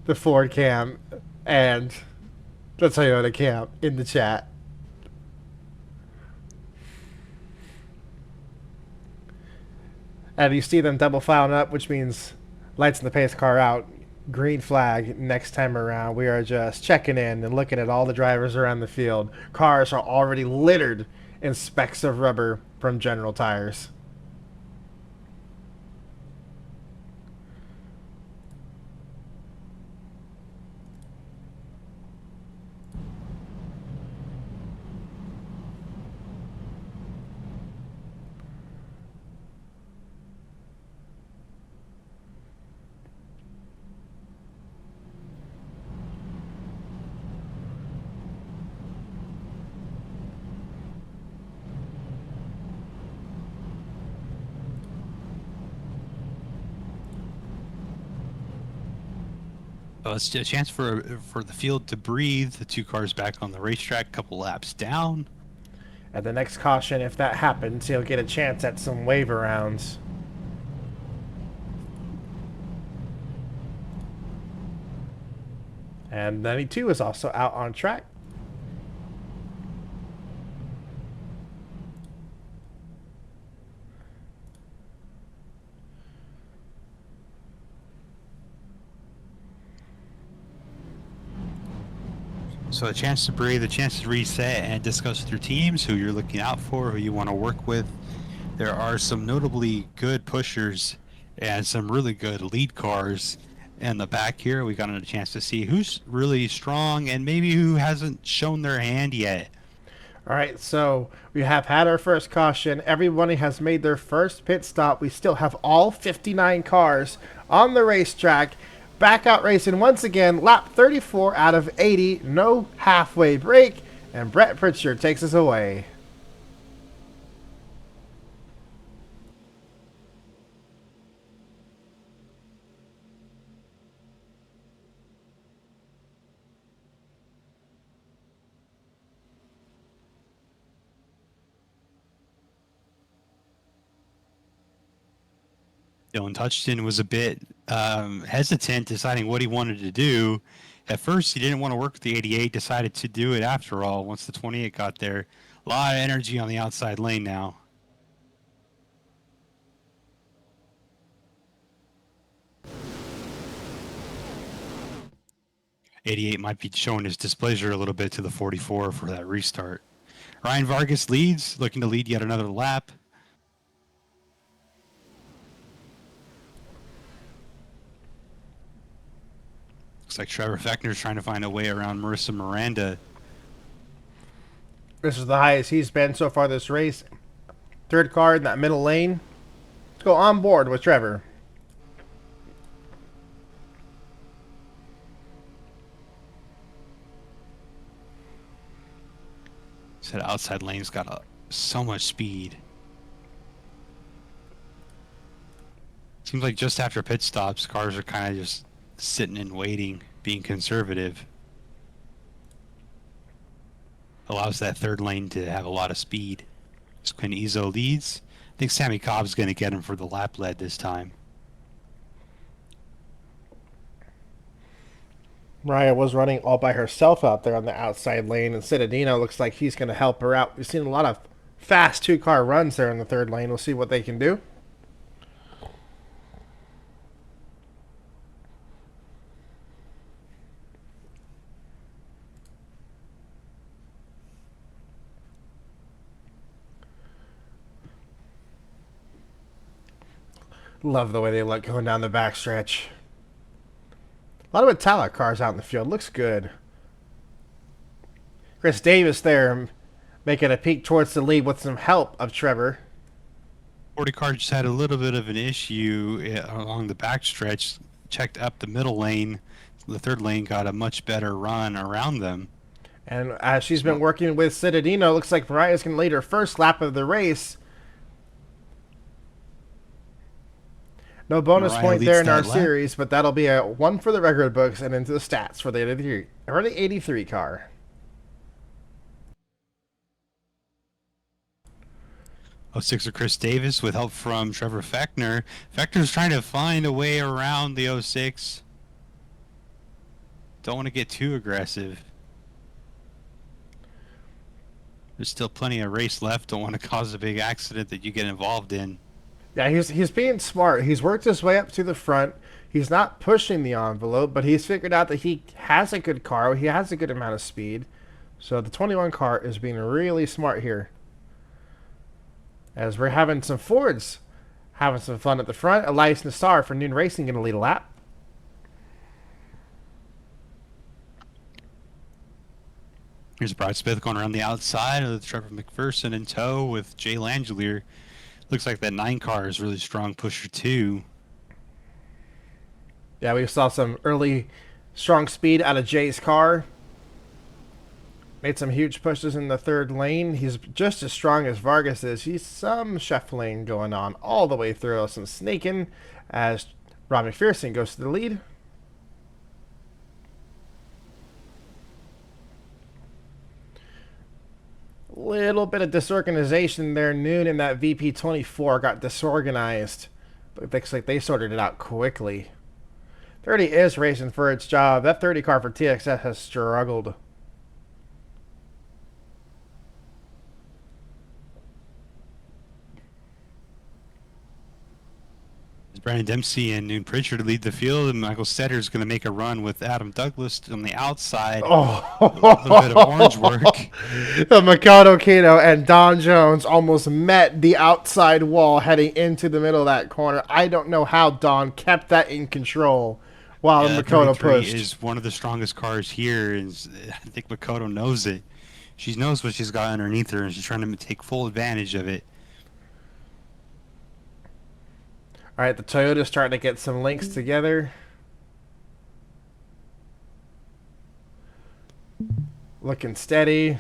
the Ford cam and the Toyota cam in the chat. And you see them double filing up, which means lights in the pace car out. Green flag next time around. We are just checking in and looking at all the drivers around the field. Cars are already littered in specks of rubber from General Tires. It's a chance for the field to breathe. The two cars back on the racetrack, couple laps down. At the next caution, if that happens, he'll get a chance at some waiver rounds. And 92 is also out on track. So a chance to breathe, a chance to reset, and discuss with your teams who you're looking out for, who you want to work with. There are some notably good pushers and some really good lead cars in the back here. We got a chance to see who's really strong and maybe who hasn't shown their hand yet. All right, so we have had our first caution. Everybody has made their first pit stop. We still have all 59 cars on the racetrack. Back out racing once again, lap 34 out of 80, no halfway break, and Brett Pritchard takes us away. Dylan Touchton was a bit hesitant deciding what he wanted to do. At first, he didn't want to work with the 88, decided to do it after all once the 28 got there. A lot of energy on the outside lane now. '88 might be showing his displeasure a little bit to the 44 for that restart. Ryan Vargas leads, looking to lead yet another lap. Looks like Trevor Fechner's trying to find a way around Marissa Miranda. This is the highest he's been so far this race. Third car in that middle lane. Let's go on board with Trevor. Said outside lane's got so much speed. Seems like just after pit stops, cars are kind of just sitting and waiting, being conservative. Allows that third lane to have a lot of speed. Quinn Izzo leads. I think Sammy Cobb's going to get him for the lap lead this time. Mariah was running all by herself out there on the outside lane, and Citadino looks like he's going to help her out. We've seen a lot of fast two-car runs there in the third lane. We'll see what they can do. Love the way they look going down the backstretch. A lot of metallic cars out in the field. Looks good. Chris Davis there making a peek towards the lead with some help of Trevor. 40 car just had a little bit of an issue along the backstretch. Checked up the middle lane. The third lane got a much better run around them. And as she's been working with Citadino, looks like Mariah's going to lead her first lap of the race. No bonus Mariah point leads there in our that lap. series, but that'll be a one for the record books and into the stats for the 83 car. Oh, sixer Chris Davis with help from Trevor Fechner. Fechner's trying to find a way around the 06. Don't want to get too aggressive. There's still plenty of race left. Don't want to cause a big accident that you get involved in. Yeah, he's being smart. He's worked his way up to the front. He's not pushing the envelope, but he's figured out that he has a good car. He has a good amount of speed. So the 21 car is being really smart here. As we're having some Fords having some fun at the front. Elias Nassar for Noon Racing going to lead a lap. Here's Brad Smith going around the outside of Trevor McPherson in tow with Jay Langelier. Looks like that 9 car is really strong pusher too. Yeah, we saw some early strong speed out of Jay's car. Made some huge pushes in the third lane. He's just as strong as Vargas is. He's some shuffling going on all the way through. Some snaking as Rob McPherson goes to the lead. Little bit of disorganization there. Noon in that VP24 got disorganized. But it looks like they sorted it out quickly. 30 is racing for its job. That 30 car for TXS has struggled. Brandon Dempsey and Noon Pritchard lead the field, and Michael Stetter is going to make a run with Adam Douglas on the outside. Oh, a little bit of orange work. The Mikado Kino and Don Jones almost met the outside wall heading into the middle of that corner. I don't know how Don kept that in control while Makoto pushed. Is one of the strongest cars here, and I think Makoto knows it. She knows what she's got underneath her, and she's trying to take full advantage of it. All right, the Toyota's starting to get some links together. Looking steady.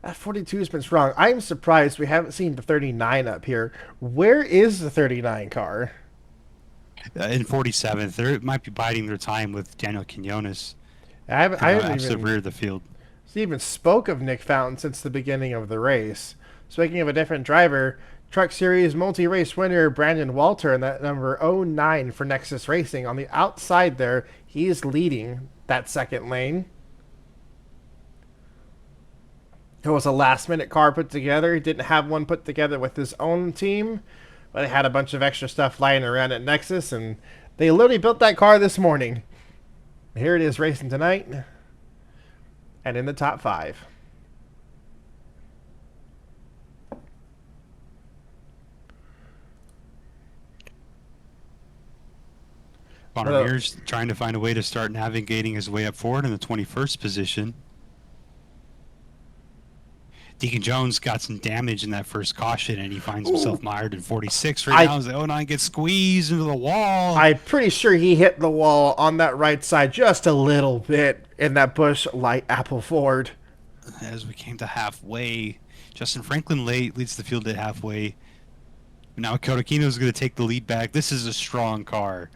That 42 has been strong. I'm surprised we haven't seen the 39 up here. Where is the 39 car? In 47th, they might be biding their time with Daniel Quinones. I haven't even rear of the field. Even spoke of Nick Fountain since the beginning of the race. Speaking of a different driver, Truck Series multi-race winner Brandon Walter in that number 09 for Nexus Racing. On the outside there, he's leading that second lane. It was a last-minute car put together. He didn't have one put together with his own team, but they had a bunch of extra stuff lying around at Nexus, and they literally built that car this morning. Here it is racing tonight, and in the top 5. Connor Mears trying to find a way to start navigating his way up forward in the 21st position. Deacon Jones got some damage in that first caution, and he finds himself mired in 46 right now as the 09 gets squeezed into the wall. I'm pretty sure he hit the wall on that right side just a little bit in that Busch Light Apple Ford. As we came to halfway, Justin Franklin leads the field at halfway. Now Kodakino is going to take the lead back. This is a strong car.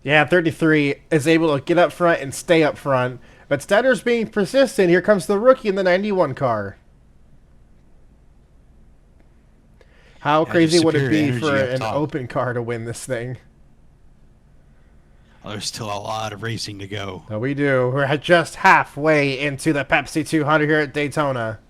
Yeah, 33 is able to get up front and stay up front. But Stetter's being persistent. Here comes the rookie in the 91 car. How crazy would it be for an open car to win this thing? Well, there's still a lot of racing to go. No, we do. We're just halfway into the Pepsi 200 here at Daytona.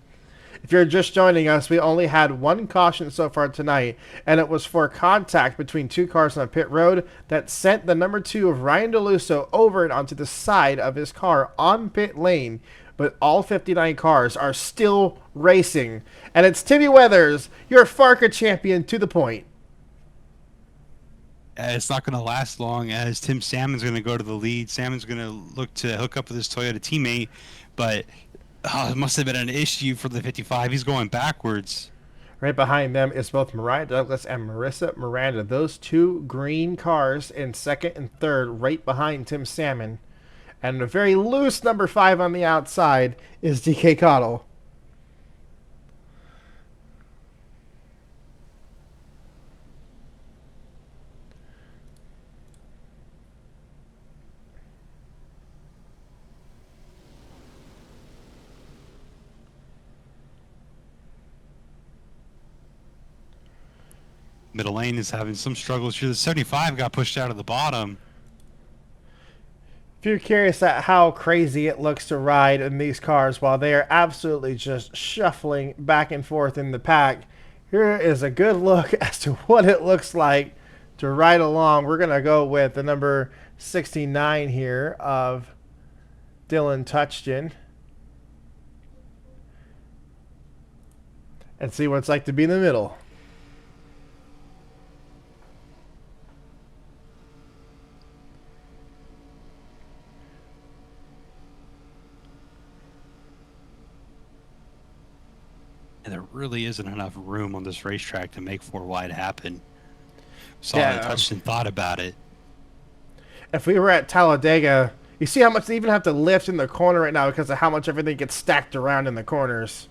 If you're just joining us, we only had one caution so far tonight, and it was for contact between 2 cars on pit road that sent the number 2 of Ryan DeLusso over and onto the side of his car on pit lane. But all 59 cars are still racing. And it's Timmy Weathers, your FARCA champion, to the point. It's not going to last long, as Tim Salmon's going to go to the lead. Salmon's going to look to hook up with his Toyota teammate, but it must have been an issue for the 55. He's going backwards. Right behind them is both Mariah Douglas and Marissa Miranda. Those 2 green cars in second and third, right behind Tim Salmon. And a very loose number 5 on the outside is DK Cottle. Middle lane is having some struggles here. The 75 got pushed out of the bottom. If you're curious at how crazy it looks to ride in these cars while they are absolutely just shuffling back and forth in the pack, here is a good look as to what it looks like to ride along. We're going to go with the number 69 here of Dylan Touchton and see what it's like to be in the middle. And there really isn't enough room on this racetrack to make 4 wide happen. Saw Yeah. that Touched and thought about it. If we were at Talladega, you see how much they even have to lift in the corner right now because of how much everything gets stacked around in the corners.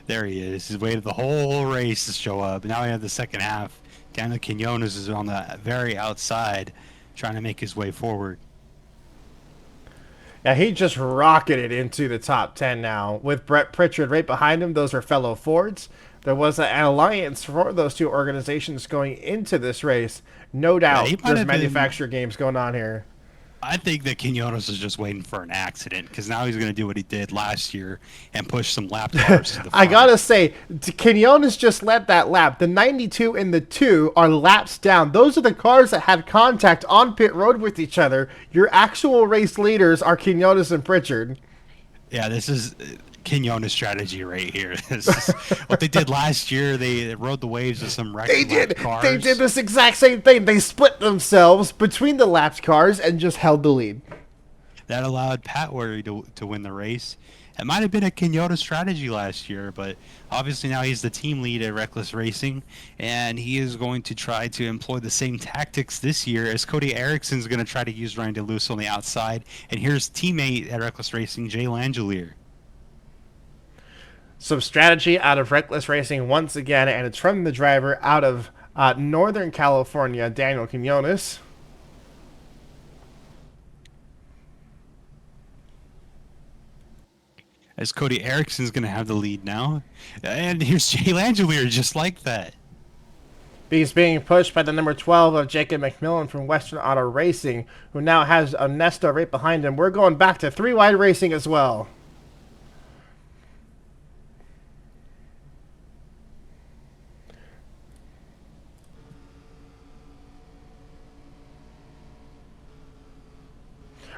There he is. He's waited the whole race to show up. Now we have the second half. Daniel Quinones is on the very outside trying to make his way forward. Yeah, he just rocketed into the top 10 now. With Brett Pritchard right behind him, those are fellow Fords. There was an alliance for those two organizations going into this race. No doubt he might there's have been- manufacturer games going on here. I think that Quinones is just waiting for an accident because now he's going to do what he did last year and push some lap cars to the front. I gotta say, Quinones just led that lap. The 92 and the 2 are laps down. Those are the cars that had contact on pit road with each other. Your actual race leaders are Quinones and Pritchard. Yeah, this is Quinones' strategy right here. This is what they did last year. They rode the waves of some record They did. cars. They did this exact same thing. They split themselves between the lapped cars and just held the lead. That allowed Pat Worry to win the race. It might have been a Quinones strategy last year, but obviously now he's the team lead at Reckless Racing, and he is going to try to employ the same tactics this year as Cody Erickson's going to try to use Ryan DeLuce on the outside. And here's teammate at Reckless Racing, Jay Langelier. Some strategy out of Reckless Racing once again, and it's from the driver out of Northern California, Daniel Quinones. As Cody Erickson's going to have the lead now. And here's Jay Langelier just like that. He's being pushed by the number 12 of Jacob McMillan from Western Auto Racing, who now has Ernesto right behind him. We're going back to 3 wide racing as well.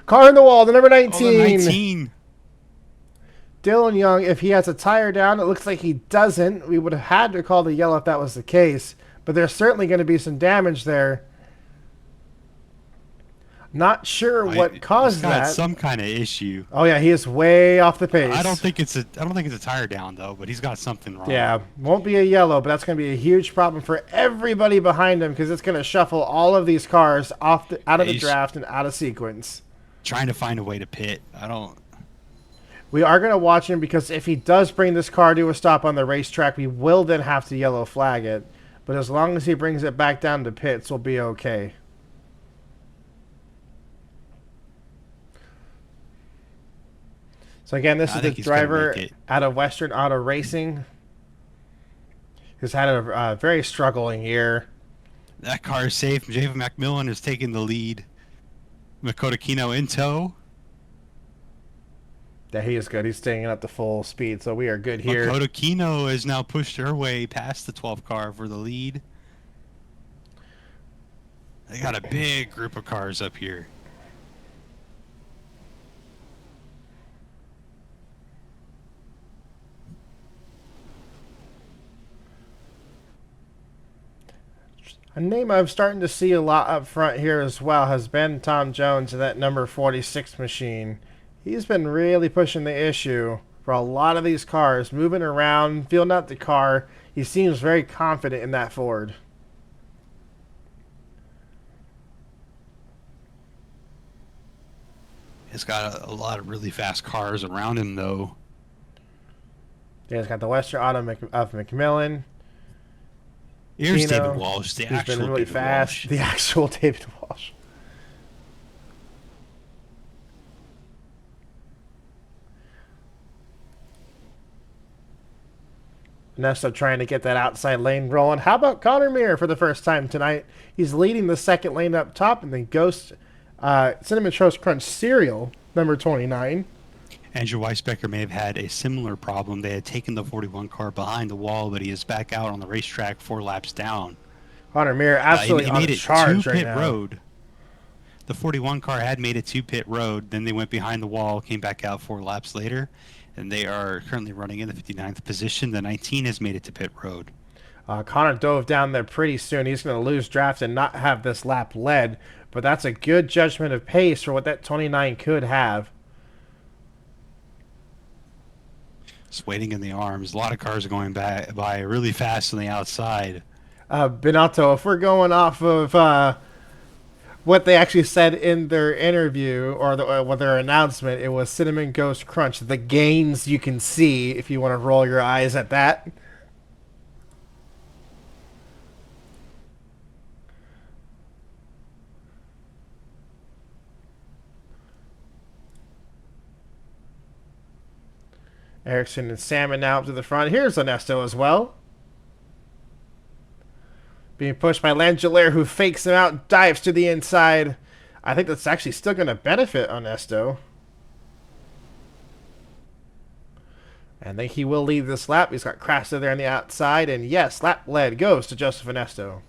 Car in the wall, the number 19. Oh, the 19. Dylan Young, if he has a tire down, it looks like he doesn't. We would have had to call the yellow if that was the case. But there's certainly going to be some damage there. Not sure what caused He's got that. some kind of issue. Oh yeah, he is way off the pace. I don't think it's a tire down though, but he's got something wrong. Yeah, won't be a yellow, but that's going to be a huge problem for everybody behind him because it's going to shuffle all of these cars out of the draft and out of sequence. Trying to find a way to pit. We are going to watch him because if he does bring this car to a stop on the racetrack, we will then have to yellow flag it. But as long as he brings it back down to pits, we'll be okay. So again, this is the driver out of Western Auto Racing who's had a very struggling year. That car is safe. Javen McMillan is taking the lead. Makoto Kino in tow. Yeah, he is good. He's staying up to full speed, so we are good here. Makoto Kino has now pushed her way past the 12 car for the lead. They got a big group of cars up here. A name I'm starting to see a lot up front here as well has been Tom Jones in that number 46 machine. He's been really pushing the issue for a lot of these cars, moving around, feeling out the car. He seems very confident in that Ford. He's got a lot of really fast cars around him, though. Yeah, he's got the Western Auto of McMillan. Here's Kino, David Walsh, the who's actual been really David fast. Walsh. The actual David Walsh. Nesta trying to get that outside lane rolling. How about Connor Meir for the first time tonight? He's leading the second lane up top and then Ghost Cinnamon Toast Crunch cereal, number 29. Andrew Weisbecker may have had a similar problem. They had taken the 41 car behind the wall, but he is back out on the racetrack 4 laps down. Connor Mir He, absolutely he on a made it to charge right pit now. road. The 41 car had made it to pit road. Then they went behind the wall, came back out 4 laps later, and they are currently running in the 59th position. The 19 has made it to pit road. Connor dove down there pretty soon. He's going to lose draft and not have this lap led, but that's a good judgment of pace for what that 29 could have. Just waiting in the arms. A lot of cars are going by really fast on the outside. Binotto, if we're going off of what they actually said in their interview or what their announcement, it was Cinnamon Ghost Crunch. The gains you can see if you want to roll your eyes at that. Ericsson and Salmon now up to the front. Here's Ernesto as well. Being pushed by Langelier, who fakes him out, dives to the inside. I think that's actually still going to benefit Ernesto. And I think he will lead this lap. He's got Krasta there on the outside. And yes, lap lead goes to Joseph Ernesto.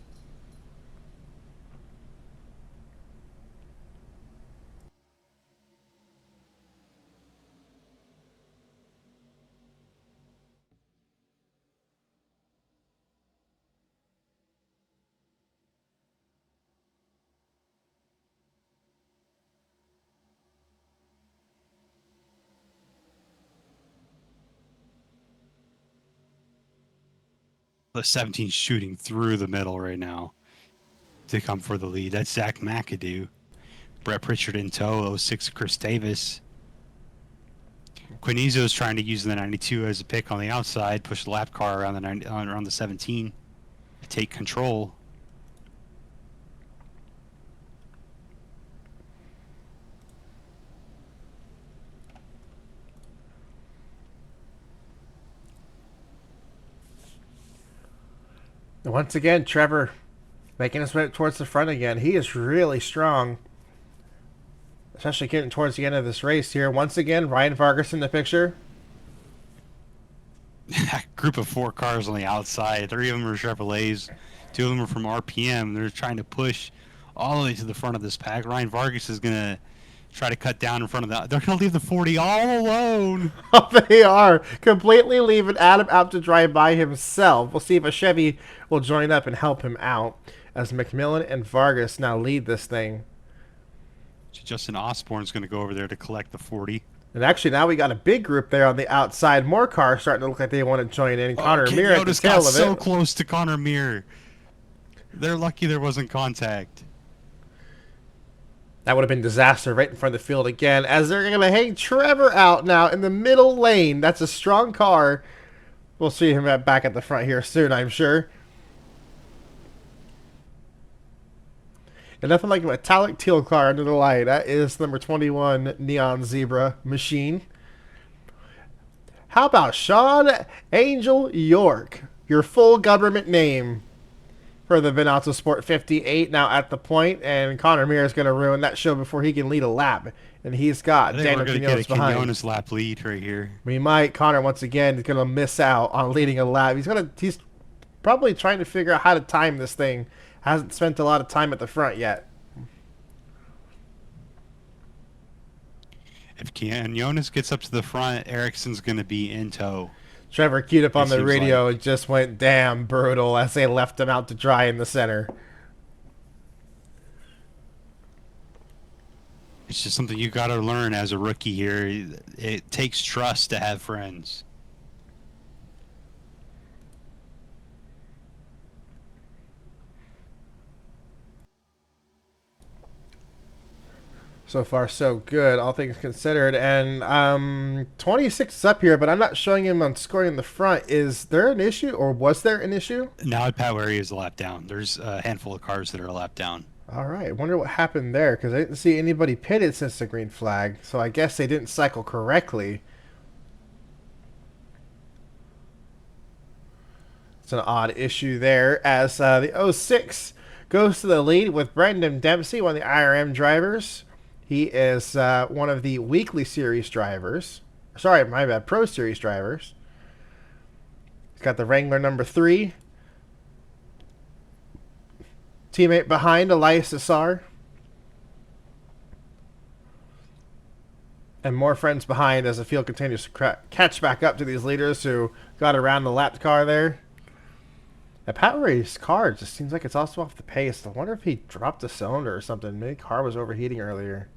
The 17 shooting through the middle right now to come for the lead. That's Zach McAdoo. Brett Pritchard in tow. 06 Chris Davis. Quinizo is trying to use the 92 as a pick on the outside, push the lap car around around the 17 to take control. Once again, Trevor making his way towards the front again. He is really strong, especially getting towards the end of this race here. Once again, Ryan Vargas in the picture. Group of 4 cars on the outside. 3 of them are Chevrolets. 2 of them are from RPM. They're trying to push all the way to the front of this pack. Ryan Vargas is going to try to cut down in front of that. They're going to leave the 40 all alone. They are completely leaving Adam out to dry by himself. We'll see if a Chevy will join up and help him out as McMillan and Vargas now lead this thing. So Justin Osborne's going to go over there to collect the 40. And actually, now we got a big group there on the outside. More cars starting to look like they want to join in. Connor Mir at the tail of it. So close to Connor Mir. They're lucky there wasn't contact. That would have been disaster right in front of the field again, as they're going to hang Trevor out now in the middle lane. That's a strong car. We'll see him back at the front here soon, I'm sure. And nothing like a metallic teal car under the light. That is number 21 Neon Zebra Machine. How about Sean Angel York? Your full government name for the Binotto Sport 58 now at the point, and Connor Mir is going to ruin that show before he can lead a lap. And he's got Daniel Quinones behind. Quinones lap lead right here. We might. Connor once again is going to miss out on leading a lap. He's probably trying to figure out how to time this thing. Hasn't spent a lot of time at the front yet. If Quinones gets up to the front, Ericsson's going to be in tow. Trevor queued up on the radio and just went damn brutal as they left him out to dry in the center. It's just something you got to learn as a rookie here. It takes trust to have friends. So far, so good, all things considered. And 26 is up here, but I'm not showing him on scoring in the front. Is there an issue, or was there an issue? Now at Pat Wary is a lap down. There's a handful of cars that are a lap down. All right, I wonder what happened there, because I didn't see anybody pitted since the green flag, so I guess they didn't cycle correctly. It's an odd issue there, as the 06 goes to the lead with Brendan Dempsey, one of the IRM drivers. He is one of the weekly series drivers. Sorry, my bad, Pro Series drivers. He's got the Wrangler number 3. Teammate behind, Elias Assar. And more friends behind as the field continues to catch back up to these leaders who got around the lapped car there. That Pat Ray's car just seems like it's also off the pace. I wonder if he dropped a cylinder or something. Maybe the car was overheating earlier.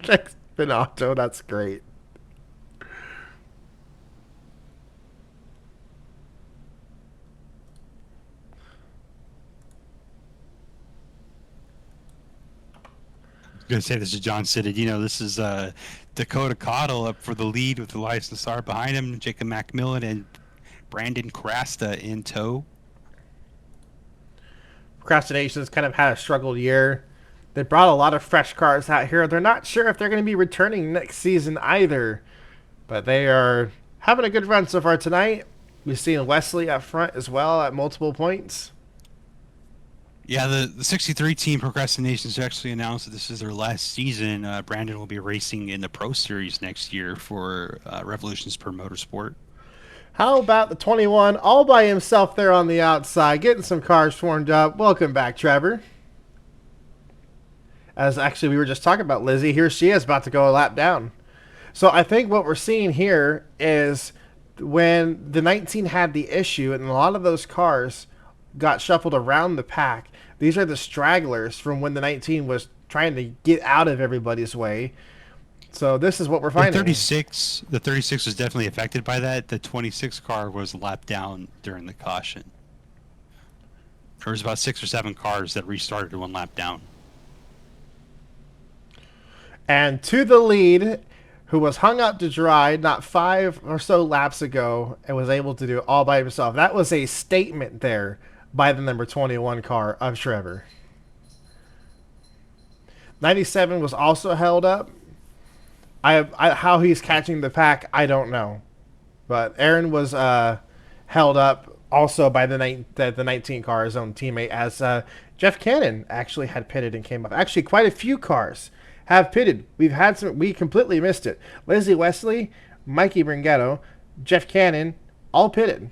Thanks, Binato. That's great. Gonna say this is John Citadino. This is Dakota Cottle up for the lead with Elias Nassar behind him, Jacob Macmillan and Brandon Crasta in tow. Procrastination's kind of had a struggled year. They brought a lot of fresh cars out here. They're not sure if they're going to be returning next season either, but they are having a good run so far tonight. We've seen Wesley up front as well at multiple points. Yeah, the 63 team Procrastinations actually announced that this is their last season. Brandon will be racing in the Pro Series next year for Revolutions Per Motorsport. How about the 21 all by himself there on the outside, getting some cars warmed up. Welcome back, Trevor. As actually we were just talking about Lizzie, here she is about to go a lap down. So I think what we're seeing here is when the 19 had the issue and a lot of those cars got shuffled around the pack, these are the stragglers from when the 19 was trying to get out of everybody's way. So this is what we're finding. The 36 was definitely affected by that. The 26 car was lapped down during the caution. There was about 6 or 7 cars that restarted one lap down. And to the lead, who was hung up to dry not 5 or so laps ago and was able to do it all by himself. That was a statement there by the number 21 car of Trevor. 97 was also held up. How he's catching the pack, I don't know. But Aaron was held up also by the 19 car, his own teammate, as Jeff Cannon actually had pitted and came up. Actually, quite a few cars have pitted. We completely missed it. Leslie Wesley, Mikey Bringetto, Jeff Cannon, all pitted.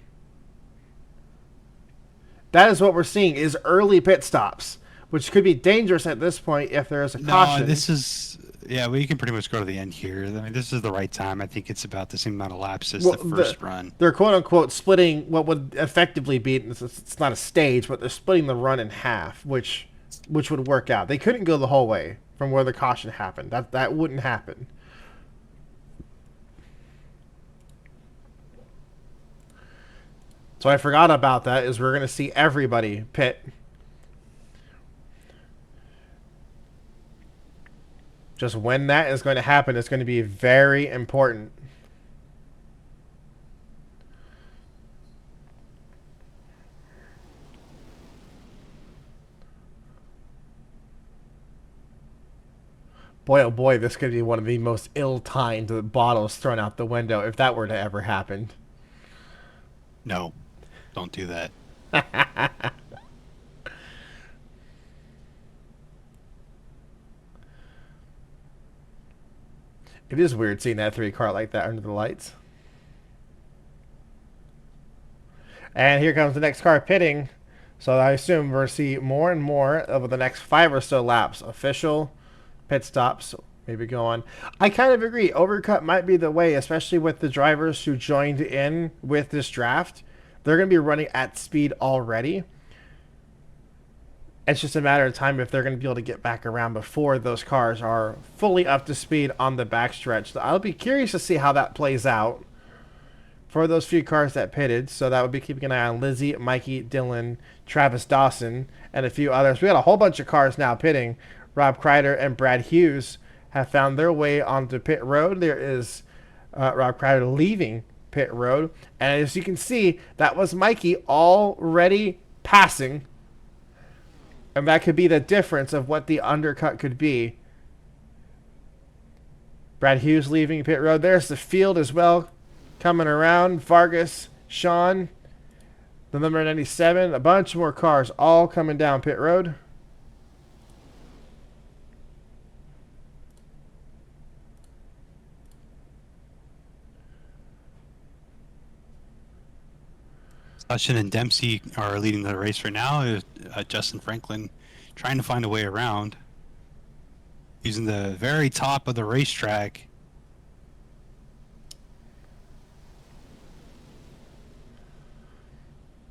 That is what we're seeing, is early pit stops, which could be dangerous at this point if there is a caution. No, this is... Yeah, we can pretty much go to the end here. I mean, this is the right time. I think it's about the same amount of laps as the first run. They're quote-unquote splitting what would effectively be, it's not a stage, but they're splitting the run in half, which would work out. They couldn't go the whole way from where the caution happened. That wouldn't happen. So I forgot about that, is we're going to see everybody pit. Just when that is going to happen is going to be very important. Boy, oh boy, this could be one of the most ill-timed bottles thrown out the window if that were to ever happen. No, don't do that. It is weird seeing that 3 car like that under the lights. And here comes the next car pitting. So I assume we'll see more and more over the next 5 or so laps. Official pit stops. Maybe go on. I kind of agree. Overcut might be the way, especially with the drivers who joined in with this draft. They're going to be running at speed already. It's just a matter of time if they're going to be able to get back around before those cars are fully up to speed on the backstretch. So I'll be curious to see how that plays out for those few cars that pitted. So that would be keeping an eye on Lizzie, Mikey, Dylan, Travis Dawson, and a few others. We got a whole bunch of cars now pitting. Rob Kreider and Brad Hughes have found their way onto pit road. There is Rob Kreider leaving pit road. And as you can see, that was Mikey already passing. And that could be the difference of what the undercut could be. Brad Hughes leaving pit road. There's the field as well, coming around. Vargas, Sean, The number 97, a bunch more cars all coming down pit road. Sutton and Dempsey are leading the race right now. Justin Franklin trying to find a way around. Using the very top of the racetrack.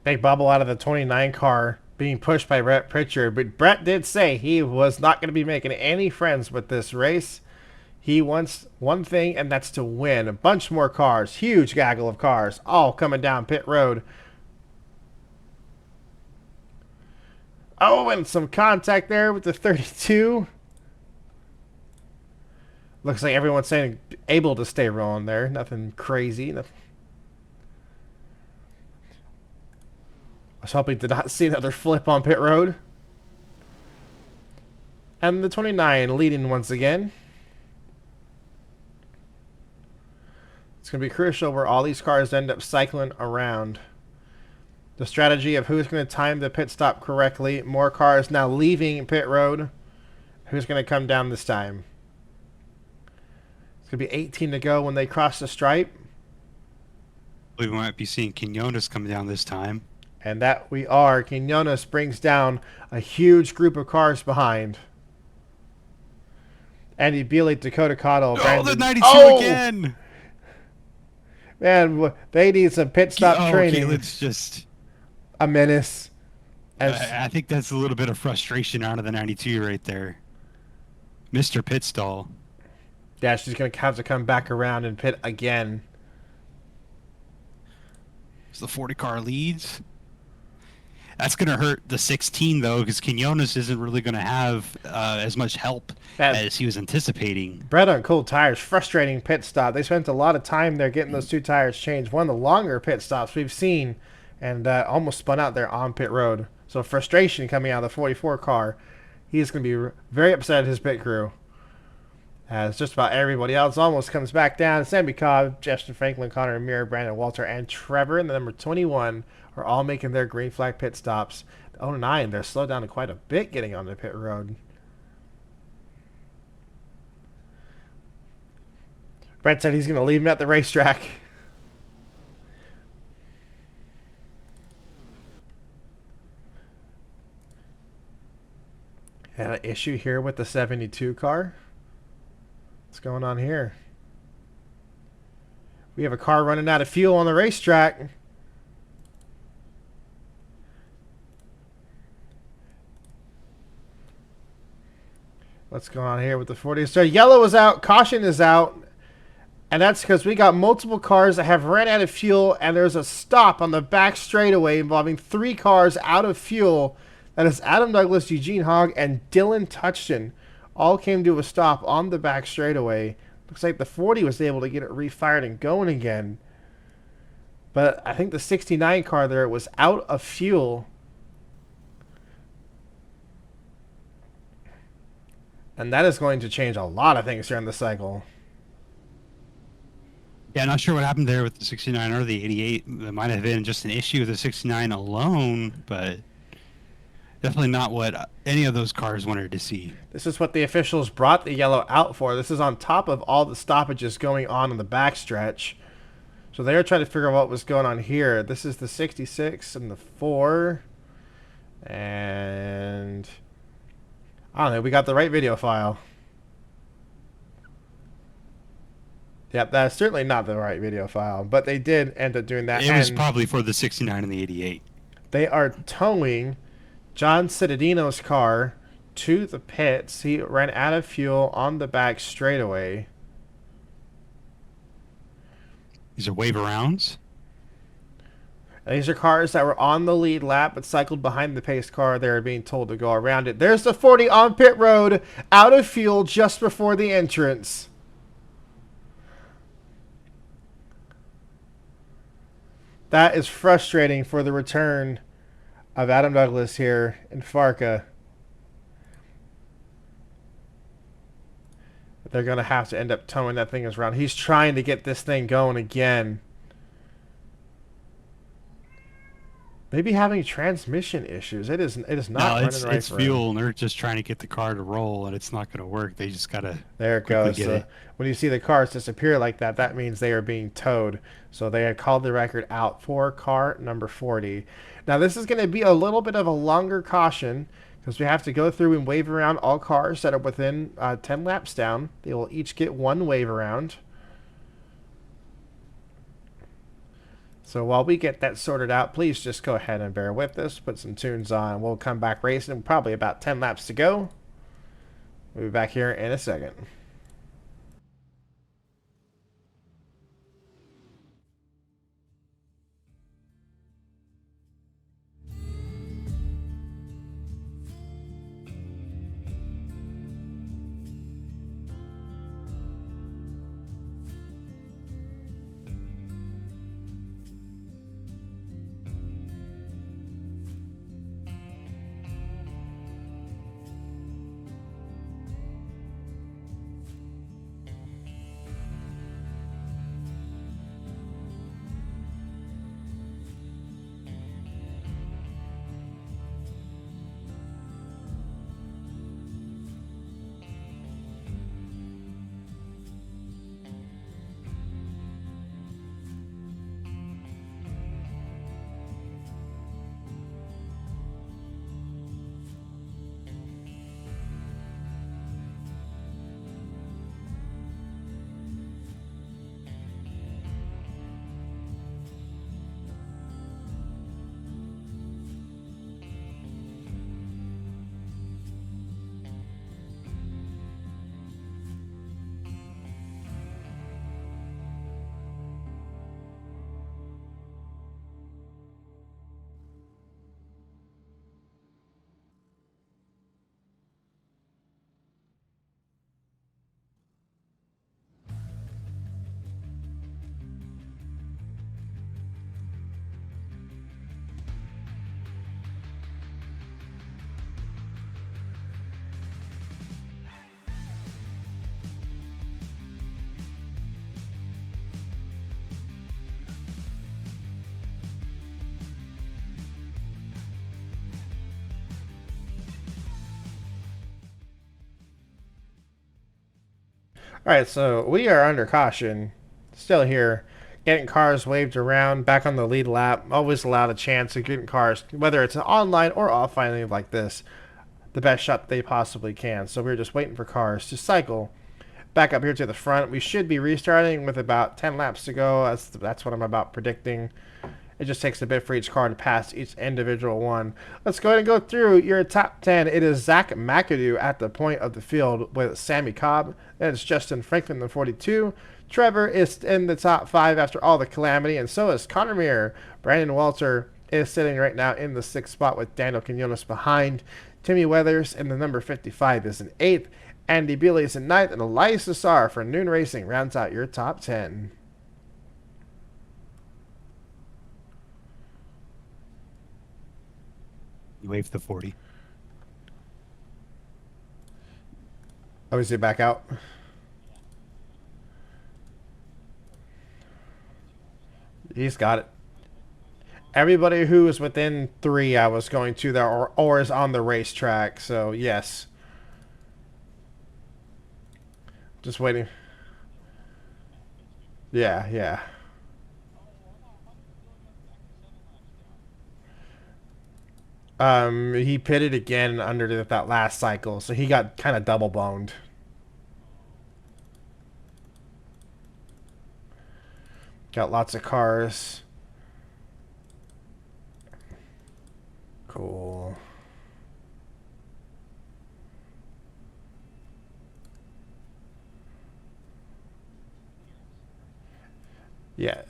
Big bubble out of the 29 car being pushed by Brett Pritchard. But Brett did say he was not going to be making any friends with this race. He wants one thing, and that's to win. A bunch more cars, huge gaggle of cars, all coming down pit road. Oh, and some contact there with the 32. Looks like everyone's saying able to stay rolling there. Nothing crazy. Nothing. I was hoping to not see another flip on pit road. And the 29 leading once again. It's going to be crucial where all these cars end up cycling around. The strategy of who's going to time the pit stop correctly. More cars now leaving pit road. Who's going to come down this time? It's going to be 18 to go when they cross the stripe. We might be seeing Quinones come down this time. And that we are. Quinones brings down a huge group of cars behind. Andy Bealey, Dakota Cottle, Brandon. Oh, the 92 again! Man, they need some pit stop training. It's just a menace. I think that's a little bit of frustration out of the 92 right there. Mr. Pit Stall. Yeah, she's going to have to come back around and pit again. So the 40 car leads. That's going to hurt the 16, though, because Quinones isn't really going to have as much help as he was anticipating. Brett on cold tires, frustrating pit stop. They spent a lot of time there getting those two tires changed. One of the longer pit stops we've seen, and almost spun out there on pit road. So frustration coming out of the 44 car. He's going to be very upset at his pit crew. As just about everybody else almost comes back down. Sammy Cobb, Justin Franklin, Connor Amir, Brandon Walter, and Trevor in the number 21 are all making their green flag pit stops. The 09, they're slowed down to quite a bit getting on the pit road. Brett said he's going to leave him at the racetrack. Had an issue here with the 72 car. What's going on here? We have a car running out of fuel on the racetrack. What's going on here with the 40? So yellow is out, caution is out, and that's because we got multiple cars that have ran out of fuel, and there's a stop on the back straightaway involving 3 cars out of fuel. That is Adam Douglas, Eugene Hogg, and Dylan Touchton. All came to a stop on the back straightaway. Looks like the 40 was able to get it refired and going again. But I think the 69 car there was out of fuel. And that is going to change a lot of things during the cycle. Yeah, not sure what happened there with the 69 or the 88. It might have been just an issue with the 69 alone, but definitely not what any of those cars wanted to see. This is what the officials brought the yellow out for. This is on top of all the stoppages going on in the backstretch. So they were trying to figure out what was going on here. This is the 66 and the 4. And I don't know. We got the right video file. Yep, that's certainly not the right video file. But they did end up doing that. It was probably for the 69 and the 88. They are towing John Cittadino's car to the pits. He ran out of fuel on the back straightaway. These are wave arounds. These are cars that were on the lead lap but cycled behind the pace car. They are being told to go around it. There's the 40 on pit road, out of fuel just before the entrance. That is frustrating for the return of Adam Douglas here in FARCA. They're going to have to end up towing that thing around. He's trying to get this thing going again. Maybe having transmission issues. It is No, not running right it's for him. fuel, and they're just trying to get the car to roll, and it's not going to work. They just gotta There it quickly goes. get So it. when you see the cars disappear like that, that means they are being towed. So they had called the record out for car number 40. Now this is going to be a little bit of a longer caution because we have to go through and wave around all cars that are within 10 laps down. They will each get one wave around. So while we get that sorted out, please just go ahead and bear with us. Put some tunes on. We'll come back racing. Probably about 10 laps to go. We'll be back here in a second. All right, so we are under caution, still here, getting cars waved around, back on the lead lap. Always allowed a chance of getting cars, whether it's an online or offline like this, the best shot they possibly can. So we're just waiting for cars to cycle back up here to the front. We should be restarting with about 10 laps to go. That's what I'm about predicting. It just takes a bit for each car to pass each individual one. Let's go ahead and go through your top 10. It is Zach McAdoo at the point of the field with Sammy Cobb. Then it's Justin Franklin, the 42. Trevor is in the top 5 after all the calamity, and so is Connor Meir. Brandon Walter is sitting right now in the 6th spot with Daniel Quinones behind. Timmy Weathers in the number 55 is in 8th. Andy Bealey is in 9th, and Elias Sassar for Noon Racing rounds out your top 10. You wave the 40. Oh, is he back out? He's got it. Everybody who is within 3, I was going to there, or is on the racetrack. So yes, just waiting. Yeah, yeah. He pitted again under that last cycle, so he got kind of double boned. Got lots of cars. Cool. Yeah.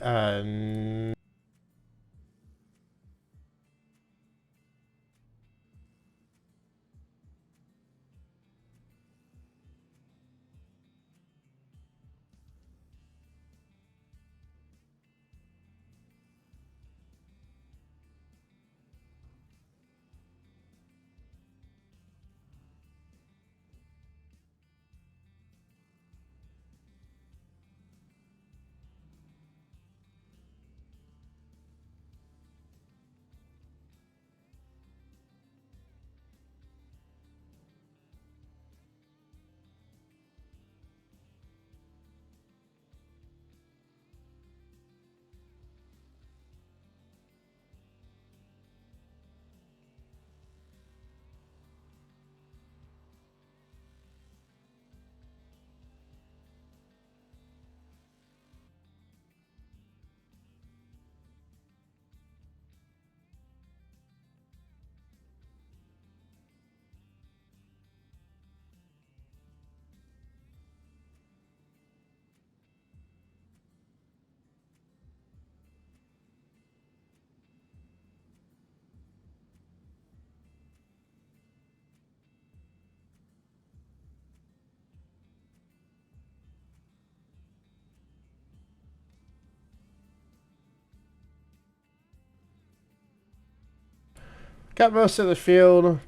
Got most of the field.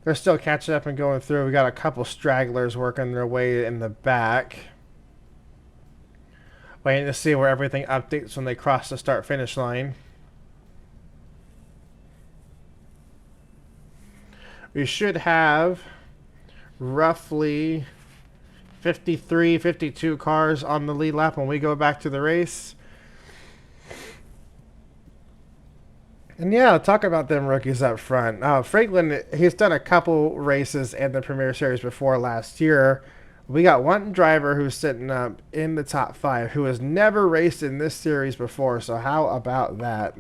They're still catching up and going through. We got a couple stragglers working their way in the back. Waiting to see where everything updates when they cross the start-finish line. We should have roughly 53, 52 cars on the lead lap when we go back to the race. And yeah, talk about them rookies up front. Franklin, he's done a couple races in the Premier Series before last year. We got one driver who's sitting up in the top 5 who has never raced in this series before, so how about that?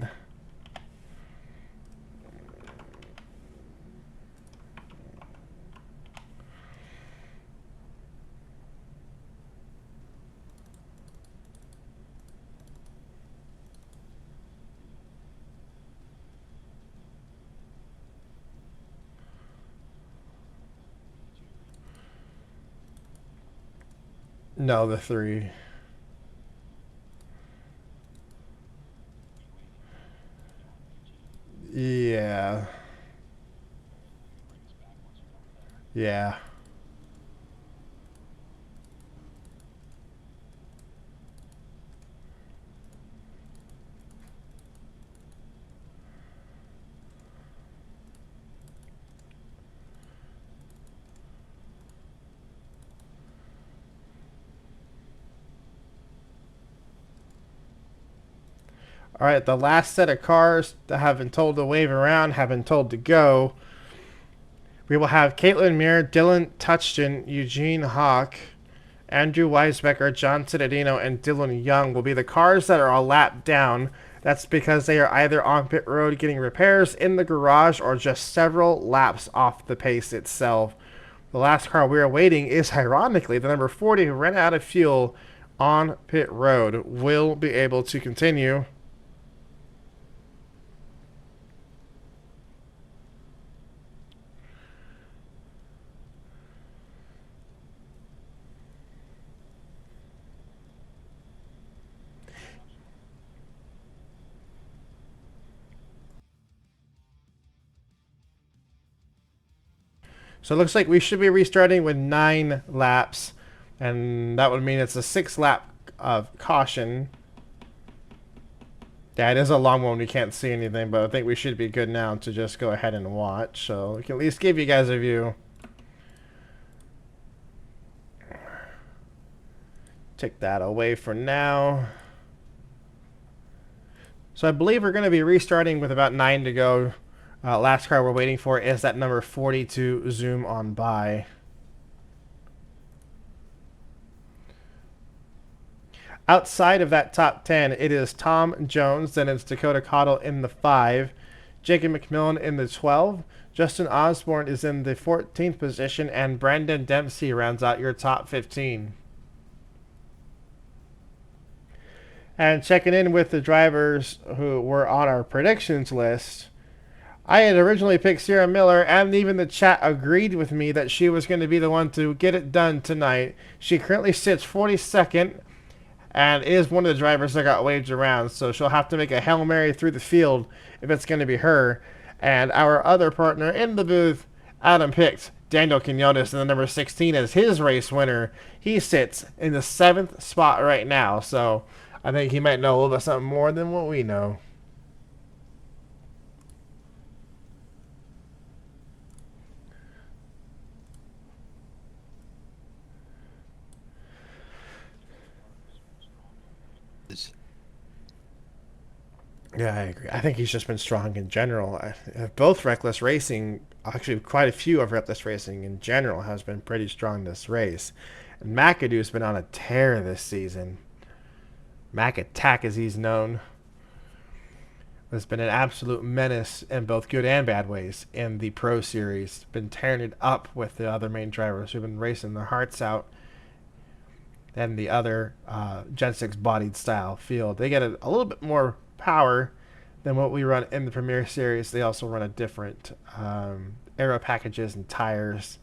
No, the 3. Yeah. Yeah. All right, the last set of cars that have been told to wave around have been told to go. We will have Caitlin Muir, Dylan Touchton, Eugene Hawk, Andrew Weisbecker, John Cittadino, and Dylan Young will be the cars that are a lap down. That's because they are either on pit road getting repairs in the garage or just several laps off the pace itself. The last car we are waiting is, ironically, the number 40 who ran out of fuel on pit road. Will be able to continue. So it looks like we should be restarting with 9 laps, and that would mean it's a 6-lap of caution. Yeah, it is a long one. We can't see anything, but I think we should be good now to just go ahead and watch. So we can at least give you guys a view. Take that away for now. So I believe we're going to be restarting with about 9 to go. Last car we're waiting for is that number 40 to zoom on by. Outside of that top 10, it is Tom Jones, then it's Dakota Cottle in the 5, Jacob McMillan in the 12, Justin Osborne is in the 14th position, and Brandon Dempsey rounds out your top 15. And checking in with the drivers who were on our predictions list, I had originally picked Sierra Miller, and even the chat agreed with me that she was going to be the one to get it done tonight. She currently sits 42nd and is one of the drivers that got waved around, so she'll have to make a Hail Mary through the field if it's going to be her. And our other partner in the booth, Adam, picked Daniel Quinones in the number 16 as his race winner. He sits in the 7th spot right now, so I think he might know a little bit something more than what we know. Yeah, I agree. I think he's just been strong in general. Both Reckless Racing, actually quite a few of Reckless Racing in general, has been pretty strong this race. And McAdoo's been on a tear this season. Mac Attack, as he's known, has been an absolute menace in both good and bad ways in the Pro Series. Been tearing it up with the other main drivers who've been racing their hearts out. And the other Gen 6 bodied style field. They get a little bit more power than what we run in the Premier Series. They also run a different aero packages and tires.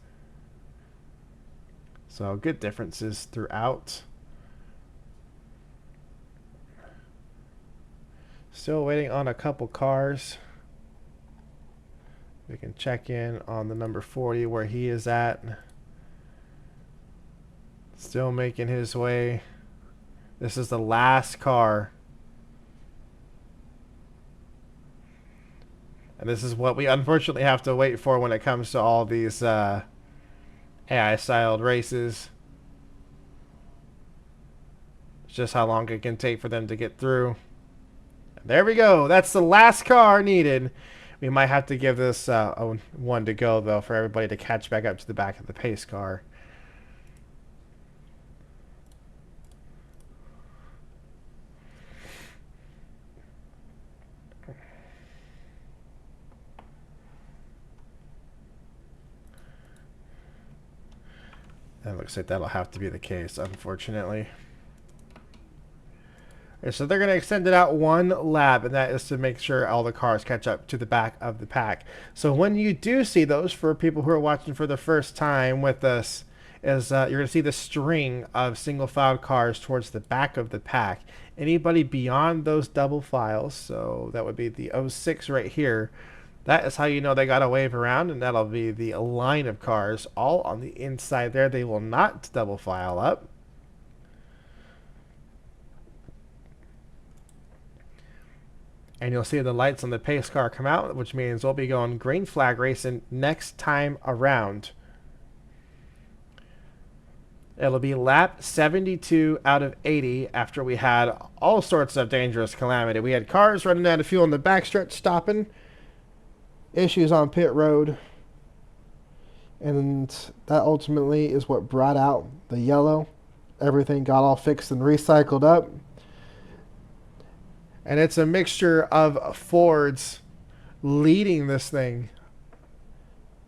So good differences throughout. Still waiting on a couple cars. We can check in on the number 40 where he is at. Still making his way. This is the last car. And this is what we unfortunately have to wait for when it comes to all these AI-styled races. It's just how long it can take for them to get through. And there we go. That's the last car needed. We might have to give this one to go, though, for everybody to catch back up to the back of the pace car. And it looks like that'll have to be the case, unfortunately. Okay, so they're going to extend it out one lap, and that is to make sure all the cars catch up to the back of the pack. So when you do see those, for people who are watching for the first time with us, is you're going to see the string of single-filed cars towards the back of the pack. Anybody beyond those double files, so that would be the 06 right here, that is how you know they got to wave around, and that'll be the line of cars all on the inside there. They will not double file up. And you'll see the lights on the pace car come out, which means we'll be going green flag racing next time around. It'll be lap 72 out of 80 after we had all sorts of dangerous calamity. We had cars running out of fuel in the backstretch stopping, issues on pit road, and that ultimately is what brought out the yellow. Everything got all fixed and recycled up. And it's a mixture of Fords leading this thing.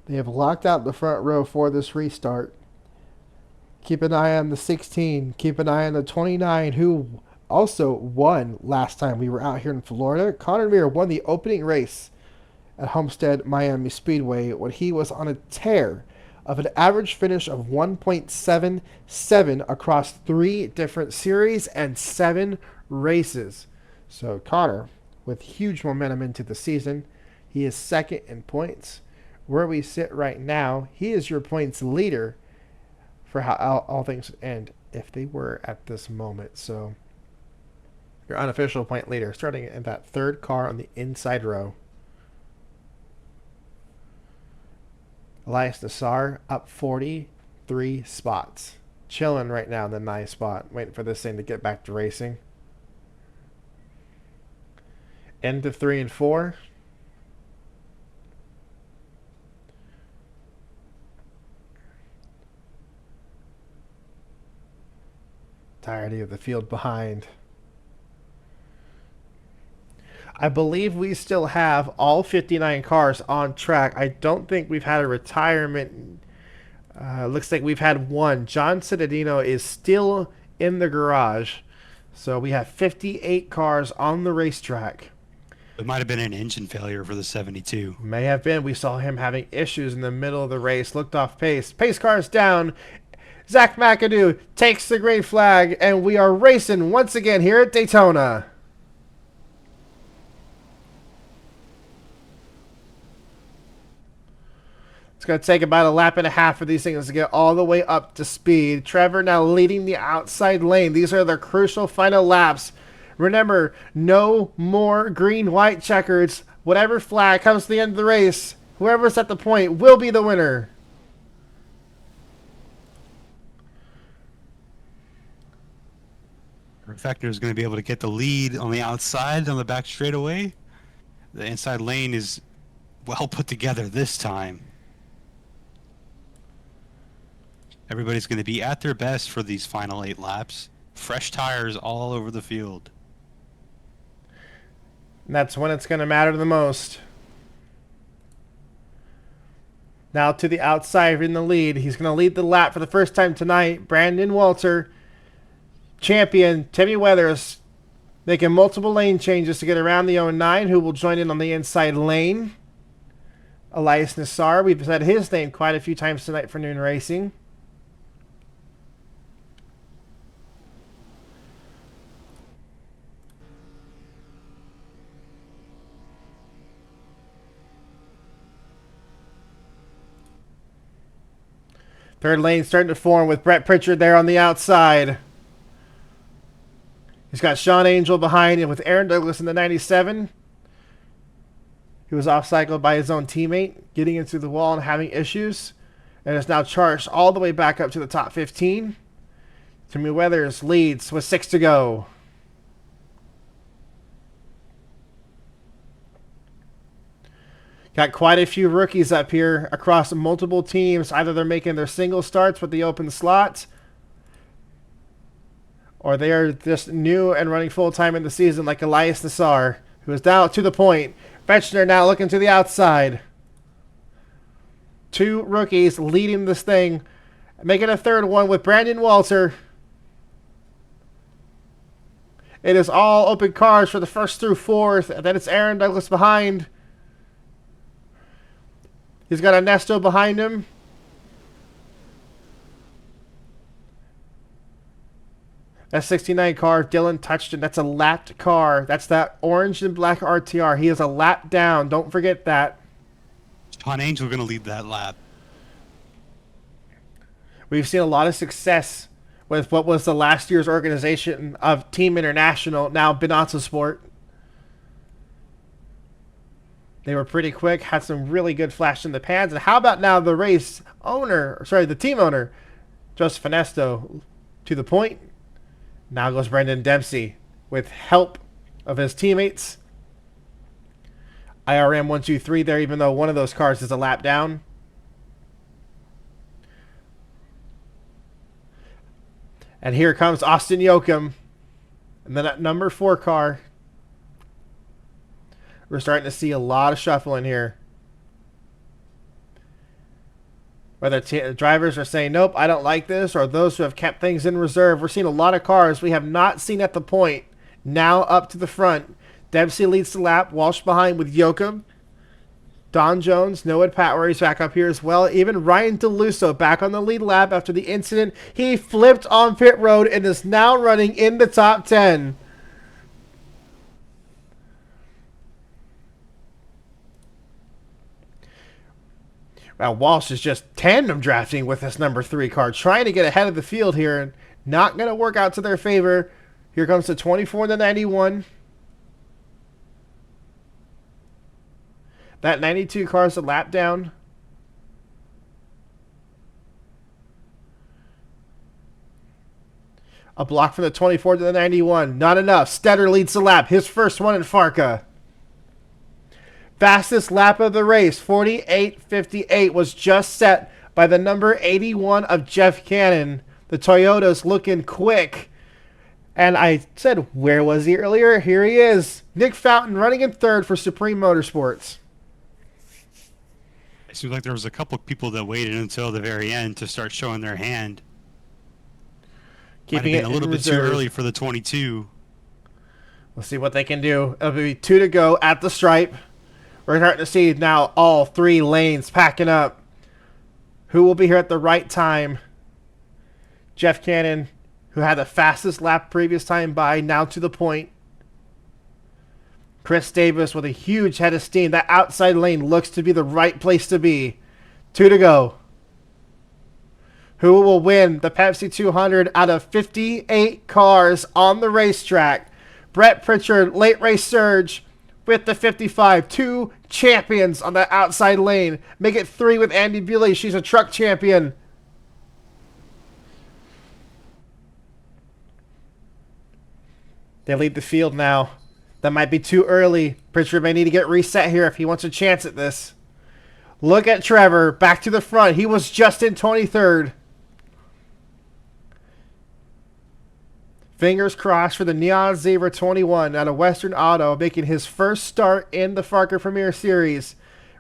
They have locked out the front row for this restart. Keep an eye on the 16. Keep an eye on the 29, who also won last time we were out here in Florida. Connor Meir won the opening race at Homestead Miami Speedway when he was on a tear of an average finish of 1.77 across 3 different series and 7 races. So Connor, with huge momentum into the season, he is second in points. Where we sit right now, he is your points leader for how all things end, if they were at this moment. So your unofficial point leader, starting in that third car on the inside row. Elias Nassar up 43 spots. Chilling right now in the 9th spot, waiting for this thing to get back to racing. End of 3 and 4. Entirety of the field behind. I believe we still have all 59 cars on track. I don't think we've had a retirement. Looks like we've had one. John Cittadino is still in the garage. So we have 58 cars on the racetrack. It might have been an engine failure for the 72. May have been. We saw him having issues in the middle of the race. Looked off pace. Pace car's down. Zach McAdoo takes the green flag, and we are racing once again here at Daytona. It's going to take about a lap and a half for these things to get all the way up to speed. Trevor now leading the outside lane. These are the crucial final laps. Remember, no more green-white checkers. Whatever flag comes to the end of the race, whoever's at the point will be the winner. Perfector is going to be able to get the lead on the outside on the back straightaway. The inside lane is well put together this time. Everybody's going to be at their best for these final 8 laps. Fresh tires all over the field. And that's when it's going to matter the most. Now to the outside in the lead. He's going to lead the lap for the first time tonight. Brandon Walter, champion. Timmy Weathers making multiple lane changes to get around the 09, who will join in on the inside lane. Elias Nassar, we've said his name quite a few times tonight for Noon Racing. Third lane starting to form with Brett Pritchard there on the outside. He's got Sean Angel behind him with Aaron Douglas in the 97. He was off-cycled by his own teammate, getting into the wall and having issues, and is now charged all the way back up to the top 15. Timmy Weathers leads with 6 to go. Got quite a few rookies up here across multiple teams. Either they're making their single starts with the open slot, or they are just new and running full-time in the season, like Elias Nassar, who is down to the point. Fetchner now looking to the outside. 2 rookies leading this thing. Making a third one with Brandon Walter. It is all open cars for the first through fourth. And then it's Aaron Douglas behind. He's got Ernesto behind him. That 69 car, Dylan touched it. That's a lapped car. That's that orange and black RTR. He is a lap down. Don't forget that. Sean Angel going to lead that lap. We've seen a lot of success with what was the last year's organization of Team International, now Benazza Sport. They were pretty quick, had some really good flash in the pads. And how about now the the team owner, Joseph Ernesto, to the point. Now goes Brendan Dempsey with help of his teammates. IRM 123 there, even though one of those cars is a lap down. And here comes Austin Yoakum. And then at number 4 car. We're starting to see a lot of shuffling here. Whether drivers are saying, nope, I don't like this, or those who have kept things in reserve. We're seeing a lot of cars we have not seen at the point. Now up to the front. Dempsey leads the lap. Walsh behind with Yoakum. Don Jones, Noah Patwary's back up here as well. Even Ryan DeLusso back on the lead lap after the incident. He flipped on pit road and is now running in the top 10. Well, Walsh is just tandem drafting with this number 3 car, trying to get ahead of the field here, and not going to work out to their favor. Here comes the 24 and the 91. That 92 car is a lap down. A block from the 24 to the 91. Not enough. Stetter leads the lap. His first one in FARCA. Fastest lap of the race, 48.58, was just set by the number 81 of Jeff Cannon. The Toyota's looking quick. And I said, where was he earlier? Here he is. Nick Fountain running in third for Supreme Motorsports. It seems like there was a couple of people that waited until the very end to start showing their hand. Keeping Might it have been a little bit too early for the 22. We'll see what they can do. It'll be 2 to go at the stripe. We're starting to see now all 3 lanes packing up. Who will be here at the right time? Jeff Cannon, who had the fastest lap previous time by, now to the point. Chris Davis with a huge head of steam. That outside lane looks to be the right place to be. 2 to go. Who will win the Pepsi 200 out of 58 cars on the racetrack? Brett Pritchard, late race surge with the 55. 2 champions on the outside lane. Make it 3 with Andy Bewley. She's a truck champion. They lead the field now. That might be too early. Pritchard may need to get reset here if he wants a chance at this. Look at Trevor. Back to the front. He was just in 23rd. Fingers crossed for the Neon Zebra 21 out of Western Auto, making his first start in the FARCA Premier Series.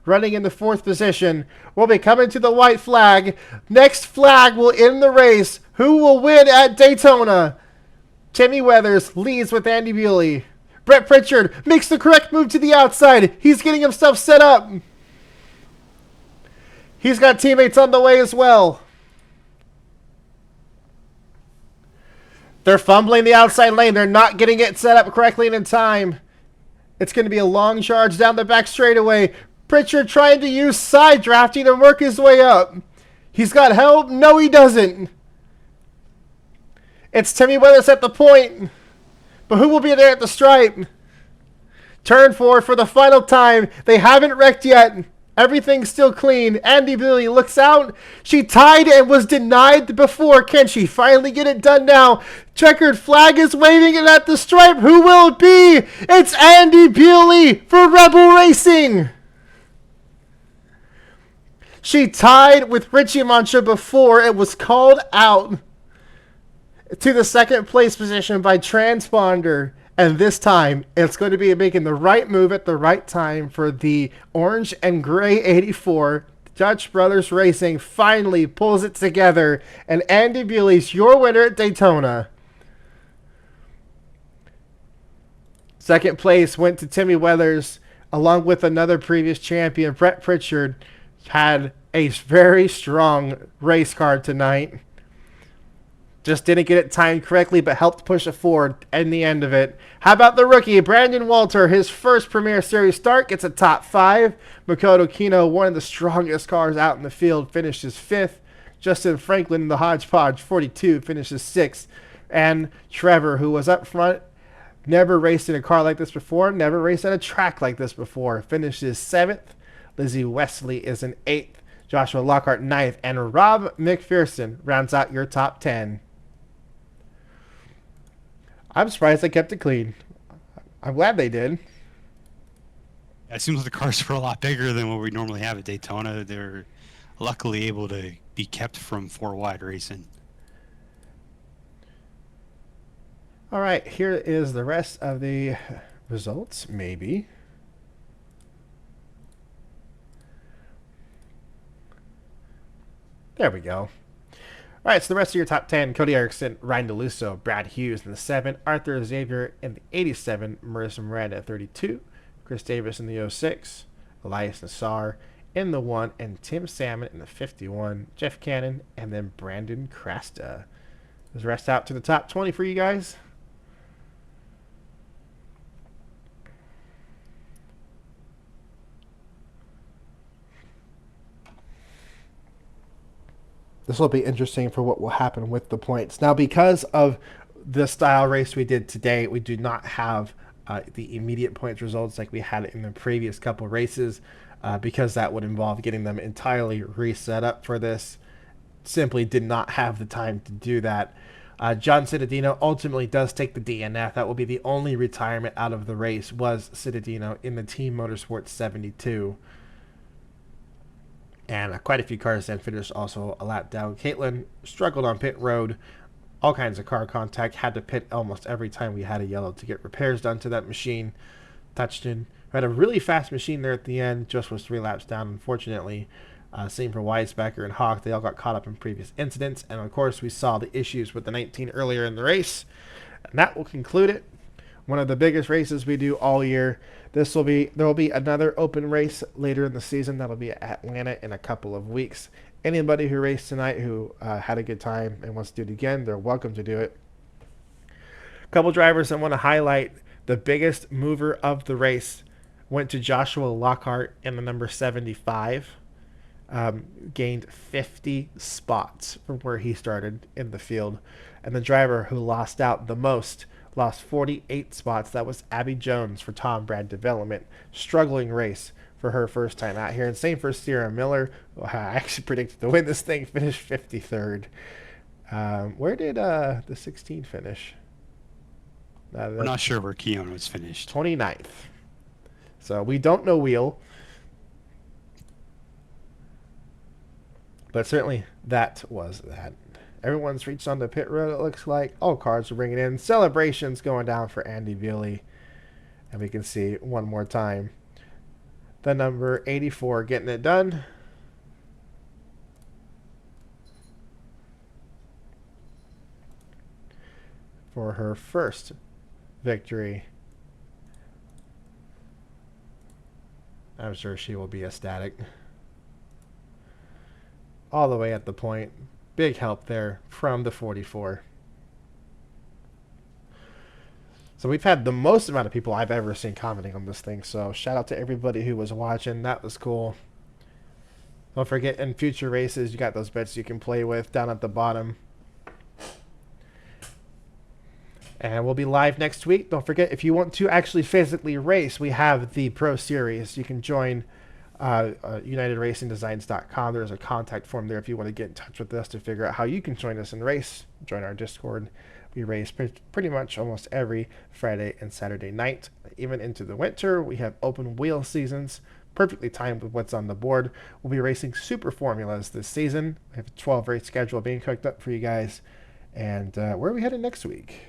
Running in the 4th position. Will be coming to the white flag. Next flag will end the race. Who will win at Daytona? Timmy Weathers leads with Andy Bewley. Brett Pritchard makes the correct move to the outside. He's getting himself set up. He's got teammates on the way as well. They're fumbling the outside lane. They're not getting it set up correctly and in time. It's going to be a long charge down the back straightaway. Pritchard trying to use side drafting to work his way up. He's got help. No, he doesn't. It's Timmy Weathers at the point. But who will be there at the stripe? Turn four for the final time. They haven't wrecked yet. Everything's still clean. Andy Billy looks out. She tied and was denied before. Can she finally get it done now? Checkered flag is waving it at the stripe. Who will it be? It's Andy Bewley for Rebel Racing. She tied with Richie Mancha before it was called out to the second place position by Transponder. And this time, it's going to be making the right move at the right time for the orange and gray 84. Dutch Brothers Racing finally pulls it together. And Andy Bewley's your winner at Daytona. Second place went to Timmy Weathers, along with another previous champion. Brett Pritchard had a very strong race car tonight. Just didn't get it timed correctly, but helped push it forward in the end of it. How about the rookie, Brandon Walter? His first Premier Series start, gets a top 5. Makoto Kino, one of the strongest cars out in the field, finishes 5th. Justin Franklin in the Hodgepodge, 42, finishes 6th. And Trevor, who was up front, never raced in a car like this before, never raced at a track like this before, finishes 7th. Lizzie Wesley is in 8th. Joshua Lockhart, 9th. And Rob McPherson rounds out your top 10. I'm surprised they kept it clean. I'm glad they did. It seems like the cars were a lot bigger than what we normally have at Daytona. They're luckily able to be kept from 4 wide racing. All right, here is the rest of the results, maybe. There we go. All right, so the rest of your top 10, Cody Erickson, Ryan DeLusso, Brad Hughes in the 7, Arthur Xavier in the 87, Marissa Miranda at 32, Chris Davis in the 06, Elias Nassar in the 1, and Tim Salmon in the 51, Jeff Cannon, and then Brandon Crasta. There's the rest out to the top 20 for you guys. This will be interesting for what will happen with the points. Now, because of the style race we did today, we do not have the immediate points results like we had in the previous couple races, because that would involve getting them entirely reset up for this. Simply did not have the time to do that. John Cittadino ultimately does take the DNF. That will be the only retirement out of the race, was Cittadino in the Team Motorsports 72. And quite a few cars then finished also a lap down. Caitlin struggled on pit road. All kinds of car contact. Had to pit almost every time we had a yellow to get repairs done to that machine. Touchton had a really fast machine there at the end. Just was 3 laps down, unfortunately. Same for Weisbecker and Hawk. They all got caught up in previous incidents. And, of course, we saw the issues with the 19 earlier in the race. And that will conclude it. One of the biggest races we do all year. There will be another open race later in the season. That'll be at Atlanta in a couple of weeks. Anybody who raced tonight who had a good time and wants to do it again, they're welcome to do it. A couple drivers I want to highlight. The biggest mover of the race went to Joshua Lockhart in the number 75. Gained 50 spots from where he started in the field. And the driver who lost out the most lost 48 spots. That was Abby Jones for Tom Brad Development. Struggling race for her first time out here. And same for Sierra Miller, who I actually predicted to win this thing, finished 53rd. Where did the 16 finish? We're not sure where Keon was finished. 29th. So we don't know Wheel. But certainly that was that. Everyone's reached on the pit road, it looks like. All cars are bringing in. Celebrations going down for Andy Bewley. And we can see one more time the number 84 getting it done. For her first victory. I'm sure she will be ecstatic. All the way at the point. Big help there from the 44. So we've had the most amount of people I've ever seen commenting on this thing. So shout out to everybody who was watching. That was cool. Don't forget, in future races, you got those bets you can play with down at the bottom. And we'll be live next week. Don't forget, if you want to actually physically race, we have the Pro Series. You can join UnitedRacingDesigns.com. There's a contact form there if you want to get in touch with us to figure out how you can join us and race. Join our Discord. We race pretty much almost every Friday and Saturday night. Even into the winter, we have open wheel seasons, perfectly timed with what's on the board. We'll be racing super formulas this season. We have a 12 race schedule being cooked up for you guys. And where are we headed next week?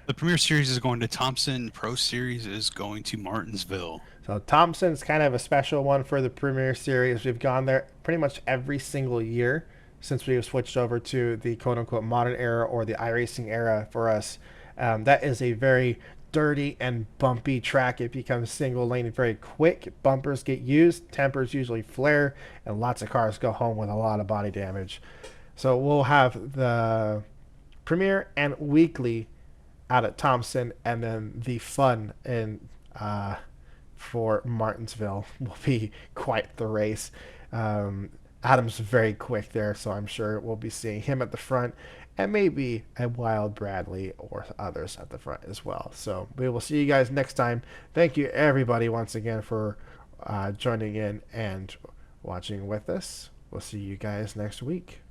The Premier Series is going to Thompson. Pro Series is going to Martinsville. So Thompson's kind of a special one for the Premier Series. We've gone there pretty much every single year since we've switched over to the quote-unquote modern era or the iRacing era for us. That is a very dirty and bumpy track. It becomes single lane very quick. Bumpers get used, tempers usually flare, and lots of cars go home with a lot of body damage. So we'll have the Premier and Weekly out at Thompson, and then the fun in for Martinsville will be quite the race. Adam's very quick there, so I'm sure we'll be seeing him at the front, and maybe a Wild Bradley or others at the front as well. So we will see you guys next time. Thank you everybody once again for joining in and watching with us. We'll see you guys next week.